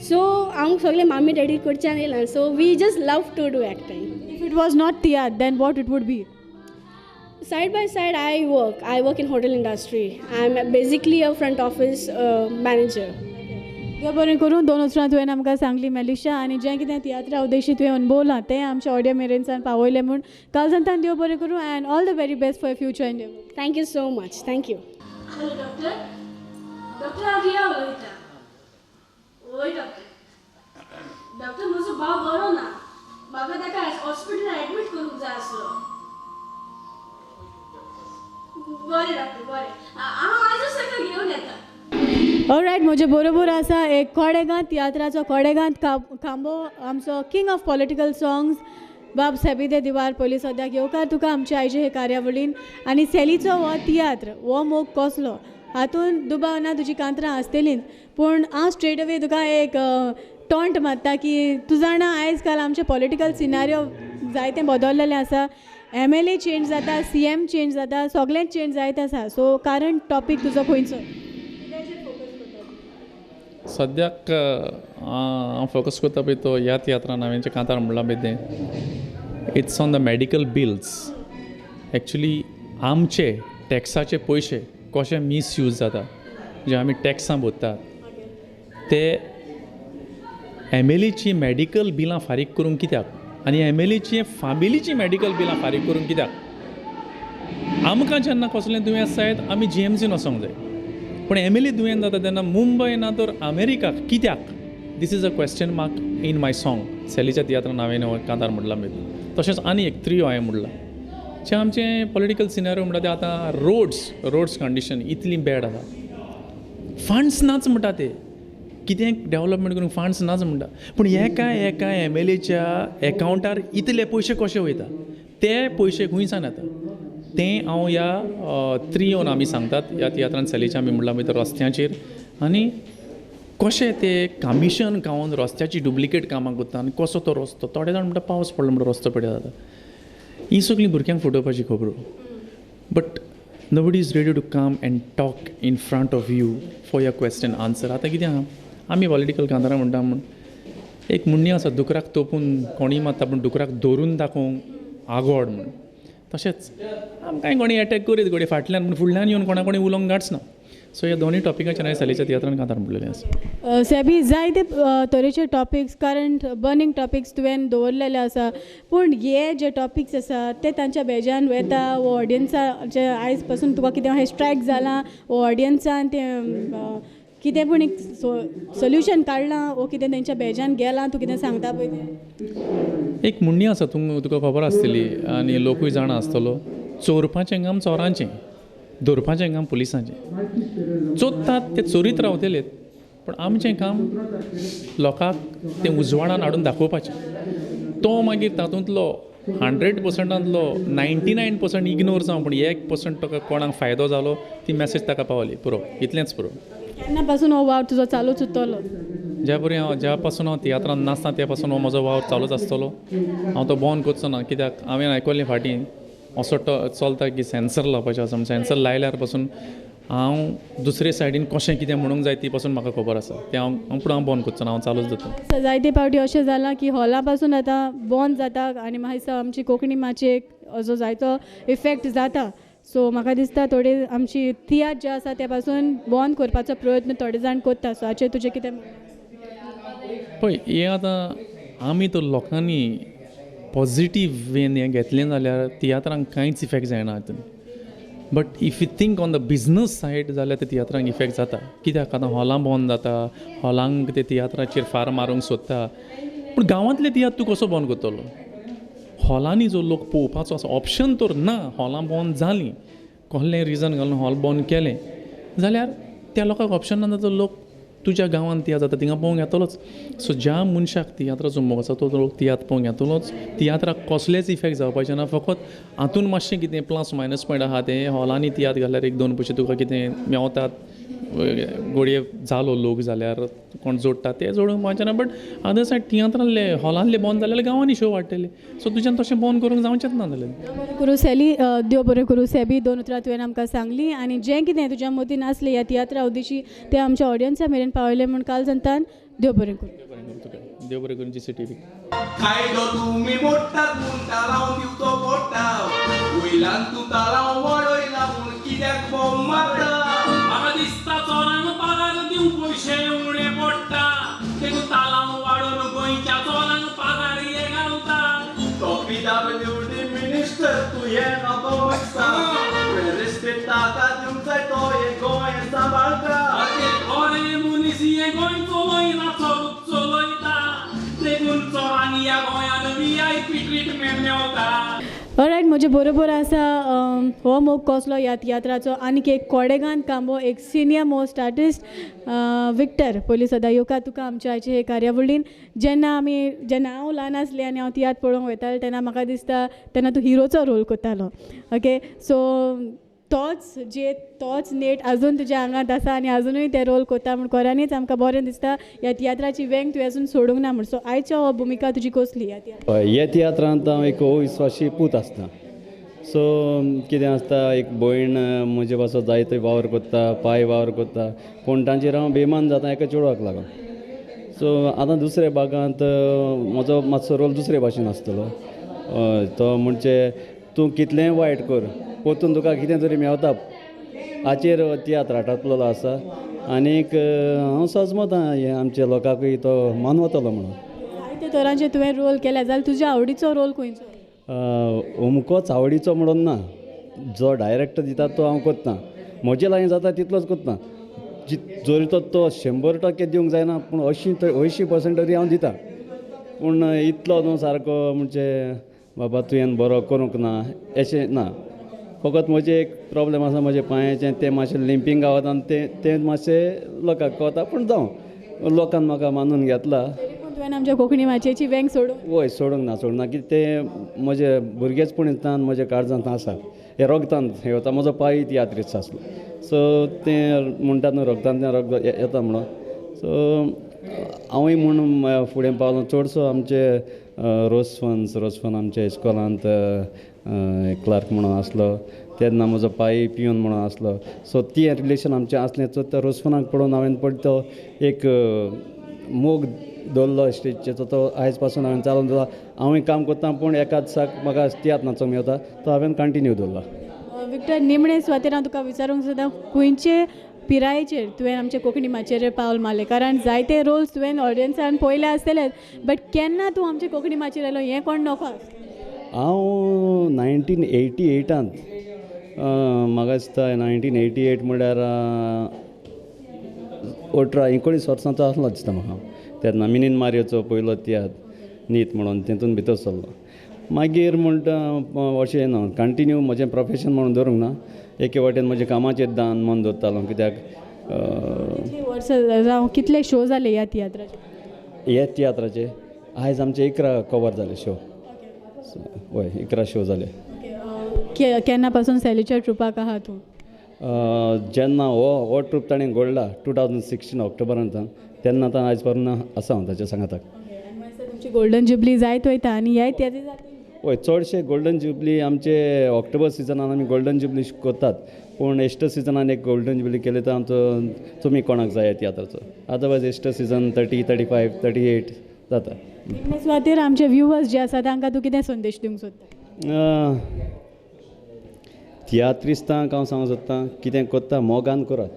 सो हांव सगळे मामी डॅडी कडच्यान येयलां. So we just love to do acting. If it was not tiatr then what it would be? Side by side I work in hotel industry. I'm basically a front office manager. देव बरें करून 2 उतरां तुवें आमकां सांगली मेलिशा. आनी जें कितें तियात्रा उद्देशी तुवें अनुभवलां तें आमच्या ऑडियो मेरेनसान पावयलें म्हूण कालजंतान देव बरें करूं. End all the very best for future Endeavour. Thank you so much. Thank you. Hello doctor. Doctor हांव रिया उलयतां. वय डॉक्टर म्हजो भाव बरो ना. म्हाका ताका हॉस्पिटलान एडमीट करूंक जाय आसलो. बरें डॉक्टर बरें. हांव आजूच ताका घेवन येता. ऑलरायट, म्हजे बरोबर आसा एक कोडेगांत तियात्राचो कोडेगांत खांबो आमचो किंग ऑफ पॉलिटिकल सॉंग्स बाब सेबीदे दिवार. पयलीं सद्याक येवकार तुका आमच्या आयचे हे कार्यावळीन. आनी सेलीचो हो तियात्र हो मोग कसलो हातून दुबाव ना, तुजी कांतरां आसतलींच. पूण हांव स्ट्रेट अवे तुका एक टॉंट मारता की तूं जाणा आयज काल आमचे पॉलिटिकल सिनारियो जायतें बदललेलें आसा. MLA चेंज जाता, CM चेंज जाता, सगळेंच चेंज जायत आसा. सो करंट टॉपीक तुजो खंयचो? सद्याक हांव फोकस करता पळय तो ह्या तियात्रान हांवें जें कांतार म्हणलां पळय तें it's on the medical bills. Actually आमचे टॅक्साचे पयशे कशे मिसयूज जाता, जे आमी टॅक्सां भरतात ते MLAची मेडिकल बिलां फारीक करूंक कित्याक, आनी MLAची फामिलीची मेडिकल बिलां फारीक करूंक कित्याक? आमकां जेन्ना कसलें दुयेंस जायत आमी GMCन वचोंक जाय. पूण MLA दुयेंत जाता तेन्ना मुंबय ना तर अमेरिकाक कित्याक? This is a question mark in my song. सेलीच्या तियात्रान हांवें कांतार म्हणलां मागीर. तशेंच आनी एक 3 हांवें म्हणलां. जे आमचें पॉलिटिकल सिनारियो म्हणटा ते आतां रोड्स कंडिशन इतली बॅड आसा. फंड्स नाच म्हणटा ते. कितें डेवलपमेंट करूंक फंड्स नाच म्हणटा. पूण एका MLAच्या एकावंटार इतले पयशे कशे वयता? ते पयशे खंयसान येता? तें हांव ह्या 3 आमी सांगतात. ह्या तियात्रान सेलीच्या आमी म्हणलां मागीर रस्त्याचेर आनी कशें ते कमिशन खावन रस्त्याची डुप्लिकेट कामां करता आनी कसो तो रस्तो. थोडे जाण म्हणटा पावस पडलो म्हणटा रस्तो पड्या जाता. ही सगळीं भुरग्यांक फटोवपाची खबरो. But nobody is ready to come and talk in front of you for your question answer. आतां कितें आहा आमी पॉलिटिकल कांतारां म्हणटा म्हूण एक म्हणणें आसा दुकराक तोपून कोणीय मारता पूण दुकराक धरून दाखोवंक आगोड म्हूण. तशेंच आमकांय कोणी एटॅक करीत घडये फाटल्यान पूण फुडल्यान येवन कोणा कोणी उलोवंक गाडच ना. सो ह्या दोन्ही टॉपिकाचेर हांवें सेलीच्या तियात्रान कांतार म्हणलेलें आसा. सेबी जायते तरेचे टॉपिक्स करंट बर्निंग टॉपिक्स तुवें दवरलेले आसा, पूण हे जे टॉपिक्स आसा ते तांच्या बेजान वेता वो ऑडियन्साचे आयज पासून तुका कितें अशें स्ट्रायक जालां वो ऑडियन्सान तें कितें पूण एक सोल्युशन काडलां वो कितें तेंच्या बेजान गेलां तूं कितें सांगता पळय तें? एक म्हणणी आसा तुका खबर आसतली आनी लोकूय जाणा आसतलो, चोरपाचें काम चोरांचें, धरपाचें काम पुलिसांचें. चोरतात ते चोरीत रावतलेत, पण आमचें काम लोकांक तें उजवाडान हाडून दाखोवपाचें. तो मागीर तातूंतलो 100%तलो 99% इग्नोर जावं, पण 1% ताका कोणाक फायदो जालो ती मॅसेज ताका पावली, पुरो इतलेंच पुरो. केन्ना पासून हो वावर तुजो चालूच उरतलो? ज्या पासून हांव तियात्रान नाचता त्या पासून हो म्हजो वावर चालूच आसतलो. हांव तो बंद करचो ना, कित्याक हांवें आयकल्लें फाटीं असो चलता की सेन्सर लावपाचें आसा. सेन्सर लायल्यार पासून हांव दुसरे सायडीन कशें कितें म्हणूंक जाय ती पासून म्हाका खबर आसा. तें हांव बंद करचो ना, हांव चालूच दवरतलो. जायते फावटी अशें जालां की हॉला पासून आतां बंद जाता आनी म्हाका दिसता आमची कोंकणी माचयेक असो जायतो इफेक्ट जाता. सो म्हाका दिसता थोडे आमची तियात्र जे आसा ते पासून बंद करपाचो प्रयत्न थोडे जाण करता. सो हाचेर तुजें कितें? पळय, हें आतां आमी तर लोकांनी पॉजिटीव वेन हें घेतलें जाल्यार तियात्रांक कांयच इफेक्ट जायना हातून. But if you think on the business said जाल्यार ते तियात्रांक इफेक्ट जाता. कित्याक आतां हॉलां बंद जाता, हॉलांक ते तियात्राचेर फार मारूंक सोदता, पूण गांवांतले तियात्र तूं कसो बंद करतलो? हॉलांनी जो लोक पळोवपाचो आसा ऑप्शन तर ना. हॉलां बंद जालीं, कसलेंय रिजन घालून हॉल बंद केलें जाल्यार त्या लोकांक ऑप्शन ना जाता. लोक तुज्या गांवांत तियात्र जाता थिंगा पळोवंक येतलोच. सो ज्या मनशाक तियात्राचो मोग आसा तो लोक तियात्र पळोवंक येतलोच. तियात्राक कसलेच इफेक्ट जावपाचें ना. फकत हातून मातशें कितें प्लस मायनस पॉयंट आहा तें हॉलांनी तियात्र घाल्यार 1-2 पयशे तुका कितें मेवतात, घोडये जालो लोक जाल्यार कोण जोडटा ते जोडूंक पावचें ना. बट अदर सायड तियात्रांतले हॉलांतले बंद जाल्यार गांवांनी शो वाडटले. सो तुज्यान तशें बंद करूंक जावचेंच ना जाल्यार. बरें करूं सेली, देव बरें करूं सेबी. 2 उतरां तुवें आमकां सांगलीं आनी जें कितें तुज्या मतीन आसलें ह्या तियात्रा उद्देशी तें आमच्या ऑडियन्सा मेरेन पावयलें म्हूण काल सांगतान. देव बरें करूं. देव बरें करूं GCTV. खायलो तुमी मोडटात म्हूण तालाव दिवचो पडटा, वयल्यान तूं तालाव वाडयला म्हूण कित्याक बॉम्ब मारता? म्हाका दिसता चोरांक पगार दिवंक पयशे उणे पडटा, देखून तालाव वाडोवन गोंयच्या चोरांक पगार हे घालता. तो PWD मिनिस्टर तूं हे नाको मागता, रेस्पेक्ट ताका दिवंक जाय तो हे गोंय सांबाळटा. खरे मनीस हे गोंय चलयना, चोरूच चलयता, देखून चोरांक ह्या गोंयान VIP ट्रिटमेंट मेवता. ऑलरायट, म्हजे बरोबर आसा हो मोग कसलो ह्या तियात्राचो. आनीक एक कोडेगांत कांबो एक सिनियर मोस्ट आर्टिस्ट विक्टर. पयलीं सदां येवकार तुका आमच्या आयचे हे कार्यावळीन. जेन्ना हांव ल्हान आसलें आनी हांव तियात्र पळोवंक वयतालें तेन्ना म्हाका दिसता तेन्ना तूं हिरोचो रोल करतालो. ओके, सो तोच नेट आजून तुज्या आंगांत आसा आनी आजुनूय ते रोल करता म्हूण खऱ्यांनीच आमकां बरें दिसता. ह्या तियात्राची वेंग तुवें अजून सोडूंक ना म्हूण. सो आयच्या हो भुमिका तुजी कसली ह्या तियात्रांत? ह्या तियात्रांत हांव एक अविस्वाशी पूत आसता. सो कितें आसता, एक भयण म्हजे पासो जायते वावर करता, पांय वावर करता, पूण तांचेर हांव बेमान जाता एका चेडवाक लागून. सो आतां दुसऱ्या भागांत म्हजो मातसो रोल दुसरे भाशेन आसतलो. तो म्हणजे तूं कितलेंय वायट कर, परतून तुका कितें तरी मेवता हाचेर तियात्र हातांतलो आसा. आनीक हांव सजमता हें आमच्या लोकांकूय तो मानवतलो म्हणून. जायते तरांचे तुवें रोल केल्या जाल्यार तुज्या आवडीचो रोल खंयचो? अमकोच आवडीचो म्हणून ना. जो डायरेक्टर दिता तो हांव करता, म्हजे लायन जाता तितलोच करता. जोरी तो 100% दिवंक जायना, पूण 80% तरी हांव दिता. पूण इतलो न्हू सारको म्हणजे बाबा तुवें बरो करूंक ना अशें ना. फकत म्हजें एक प्रॉब्लेम आसा म्हज्या पांयाचें, तें मातशें लिंपींग गावता आनी तें मातशें लोकांक कळटा. पूण जावं लोकांन म्हाका मानून घेतला. तुवें आमच्या कोंकणी माचयेची वेंग सोडूंक? वय सोडूंक ना कितें तें म्हजे भुरगेचपणींतल्यान म्हज्या काळजांत आसा. हे रोगतांत हे वता. म्हजो पांय तियात्रीच आसलो. सो तें म्हणटात न्हू रोगतांतल्यान रोग येता म्हणून. सो हांवूय म्हूण फुडें पावलो. चडसो आमचे रोज फन आमच्या इस्कॉलांत क्लार्क म्हणून आसलो. तेन्ना म्हजो पांय पिवन म्हणून आसलो. सो ती रिलेशन आमचें आसलें. सो त्या रोज फनाक पळोवन हांवें पळय तो एक मोग दवरलो स्टेजीचेर. तो आयज पासून हांवें चालून दवरला. हांवूय काम करता, पूण एका दिसाक म्हाका तियात्र नाचोंक मेवता तो हांवें कंटिन्यू दवरला. विक्टर, निमणे सुवातेर हांव तुका विचारूंक सोदता, खंयचे पिरायेचेर तुवें आमचे कोंकणी माचयेचेर पावल मारलें कारण जायते रोल्स तुवें ऑडियन्सान पळयले आसतलेच बट केन्ना तूं आमचे कोंकणी माचयेर आयलो हें कोण नोको हांव 1988 म्हाका दिसता 1988 म्हळ्यार 19 वर्सांचो आसलो दिसता म्हाका तेन्ना मिनीन मारयोचो पयलो तियात्र नीत म्हणून तितून भितर सरलो मागीर म्हणटा अशें न्हू कंटिन्यू म्हजें प्रोफेशन म्हणून धरूंक ना एके वाटेन म्हज्या कामाचेर दान मन दवरतालो कित्याक वर्सां जावं कितले शो जाले ह्या तियात्राचे ह्या तियात्राचे आयज आमचे 11 कवर जाले शो हय 11 शो जाले केन्ना पासून सॅलीच्या ट्रुपाक आहा तूं जेन्ना हो ट्रूप ताणें घडला 2016 ऑक्टोबरांत तेन्ना आतां आयज पर्यंत आसा हांव ताच्या सांगाताक तुमची गोल्डन जुबली जायत वयता आनी ह्याय तियात्री हय चडशे गोल्डन जुबली आमचे ऑक्टोबर सिजनान आमी गोल्डन जुबली करतात पूण एस्टर सिजनान एक गोल्डन जुबली केली तर आमचो तुमी कोणाक जाय तियात्राचो अदरवायज एस्टर सिजन 30, 35, 38 जाता निमणे सुवातेर आमचे व्ह्युवर्स जे आसा तांकां तूं कितें संदेश दिवंक सोदता तियात्रिस्तांक हांव सांगूंक सोदतां कितें करता मोगान करात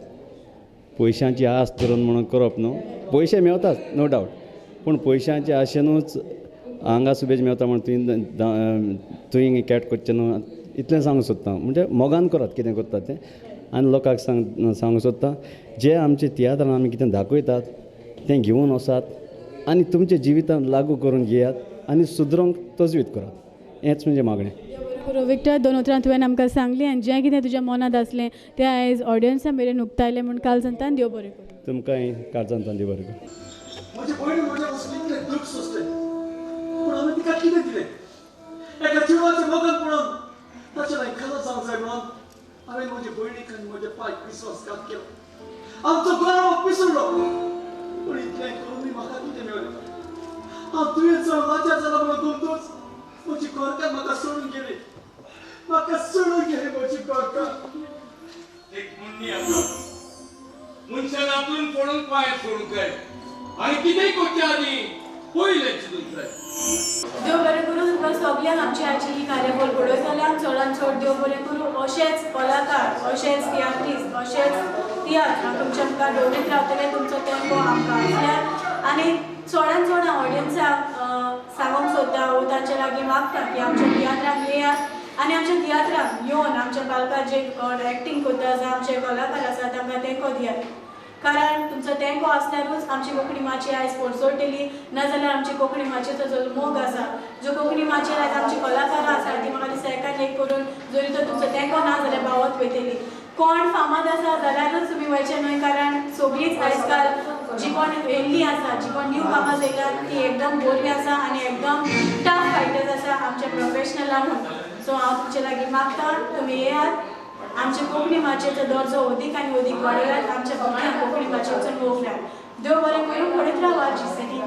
पयशांची आस धरून म्हणून करप न्हू पयशे मेवतात नो डावट पूण पयशांच्या आशेनूच हांगा सुबेज मेवता म्हणून तुवें कॅट करचें न्हू इतलें सांगूंक सोदतां म्हणजे मोगान करात कितें करतात तें आनी लोकांक सांगूंक सोदतां जे आमचे तियात्रान आमी कितें दाखयतात तें घेवन वचात आनी तुमच्या जिवितांत लागू करून घेयात आनी सुदरोंक तजवीज करात हेंच म्हणजे मागणें विक्टर 2 उतरां तुवें आमकां सांगलें आनी जें कितें तुज्या मनांत आसलें तें आयज ऑडियन्सा मेरेन उक्तायलें म्हूण काल सांगतान देव बरें कर तुमकांय काळजांतल्यान देव बरें कर म्हजे भयणी म्हज्या पासून कितलें दूख सोंसलें पूण हांवें तिका कितें दिलें एका चेडवाचें मोगन पळोवन ताचे लायक खरो जावंक जाय म्हणून हांवें म्हजे भयणीक आनी म्हज्या पांयक विश्वासघात केलो आमचो गौरव पिसुरलो पूण इतलें करूनय म्हाका कितें मेळ्ळें हांव तुवें चड लाचार जाला म्हणून गुंतूच म्हजी गोरकां म्हाका सोडून गेली म्हजी गोरकां एक मुन्नी आसा मनशान आपणून पडून पांय सोडूंक जाय आनी कितेंय करचे आदी पयलें चिंतूंक जाय देव बरें करूं तुमकां सगळ्यांक आमची आयची ही कार्यावळ पळयतल्यांक चडांत चड देव बरें करूं अशेंच कलाकार अशेंच तियात्रीस्ट अशेंच तियात्र हांव तुमच्या मुखार दवरीत रावतलें तुमचो तेंको आमकां आसल्यार आनी चडांत चड हांव ऑडियन्साक सांगूंक सोदता वो तांचे लागीं मागता की आमच्या तियात्राक येयात आनी आमच्या तियात्राक येवन आमच्या पालकां जे एक्टींग करता जावं आमचे कलाकार आसा तांकां तेंको दियात कारण तुमचो तेंको आसल्यारूच आमची कोंकणी माची आयज पोरसोडटली नाजाल्यार आमची कोंकणी माचयेचो जो मोग आसा जो कोंकणी माचयेर आयज आमची कलाकारां आसा ती म्हाका दिसता एकान एक करून जरी तर तुमचो तेंको ना जाल्यार पावत वयतली कोण फामाद आसा जाल्यारूच तुमी वयचे न्हय कारण सगळींच आयज काल जी कोण येयल्लीं आसा जी कोण न्यू कामर्स येयल्यात ती एकदम बरी आसा आनी एकदम टफ फायटर्स आसा आमचे प्रोफेशनला म्हणून सो हांव तुमचे लागीं मागता तुमी येयात आमच्या कोंकणी माचयेचो दर्जो अदीक आनी अदीक वाडयात आमच्या भुरग्यांक कोंकणी माचयेचो मोग लायात देव बरें करून पळयत रावात जी सिटी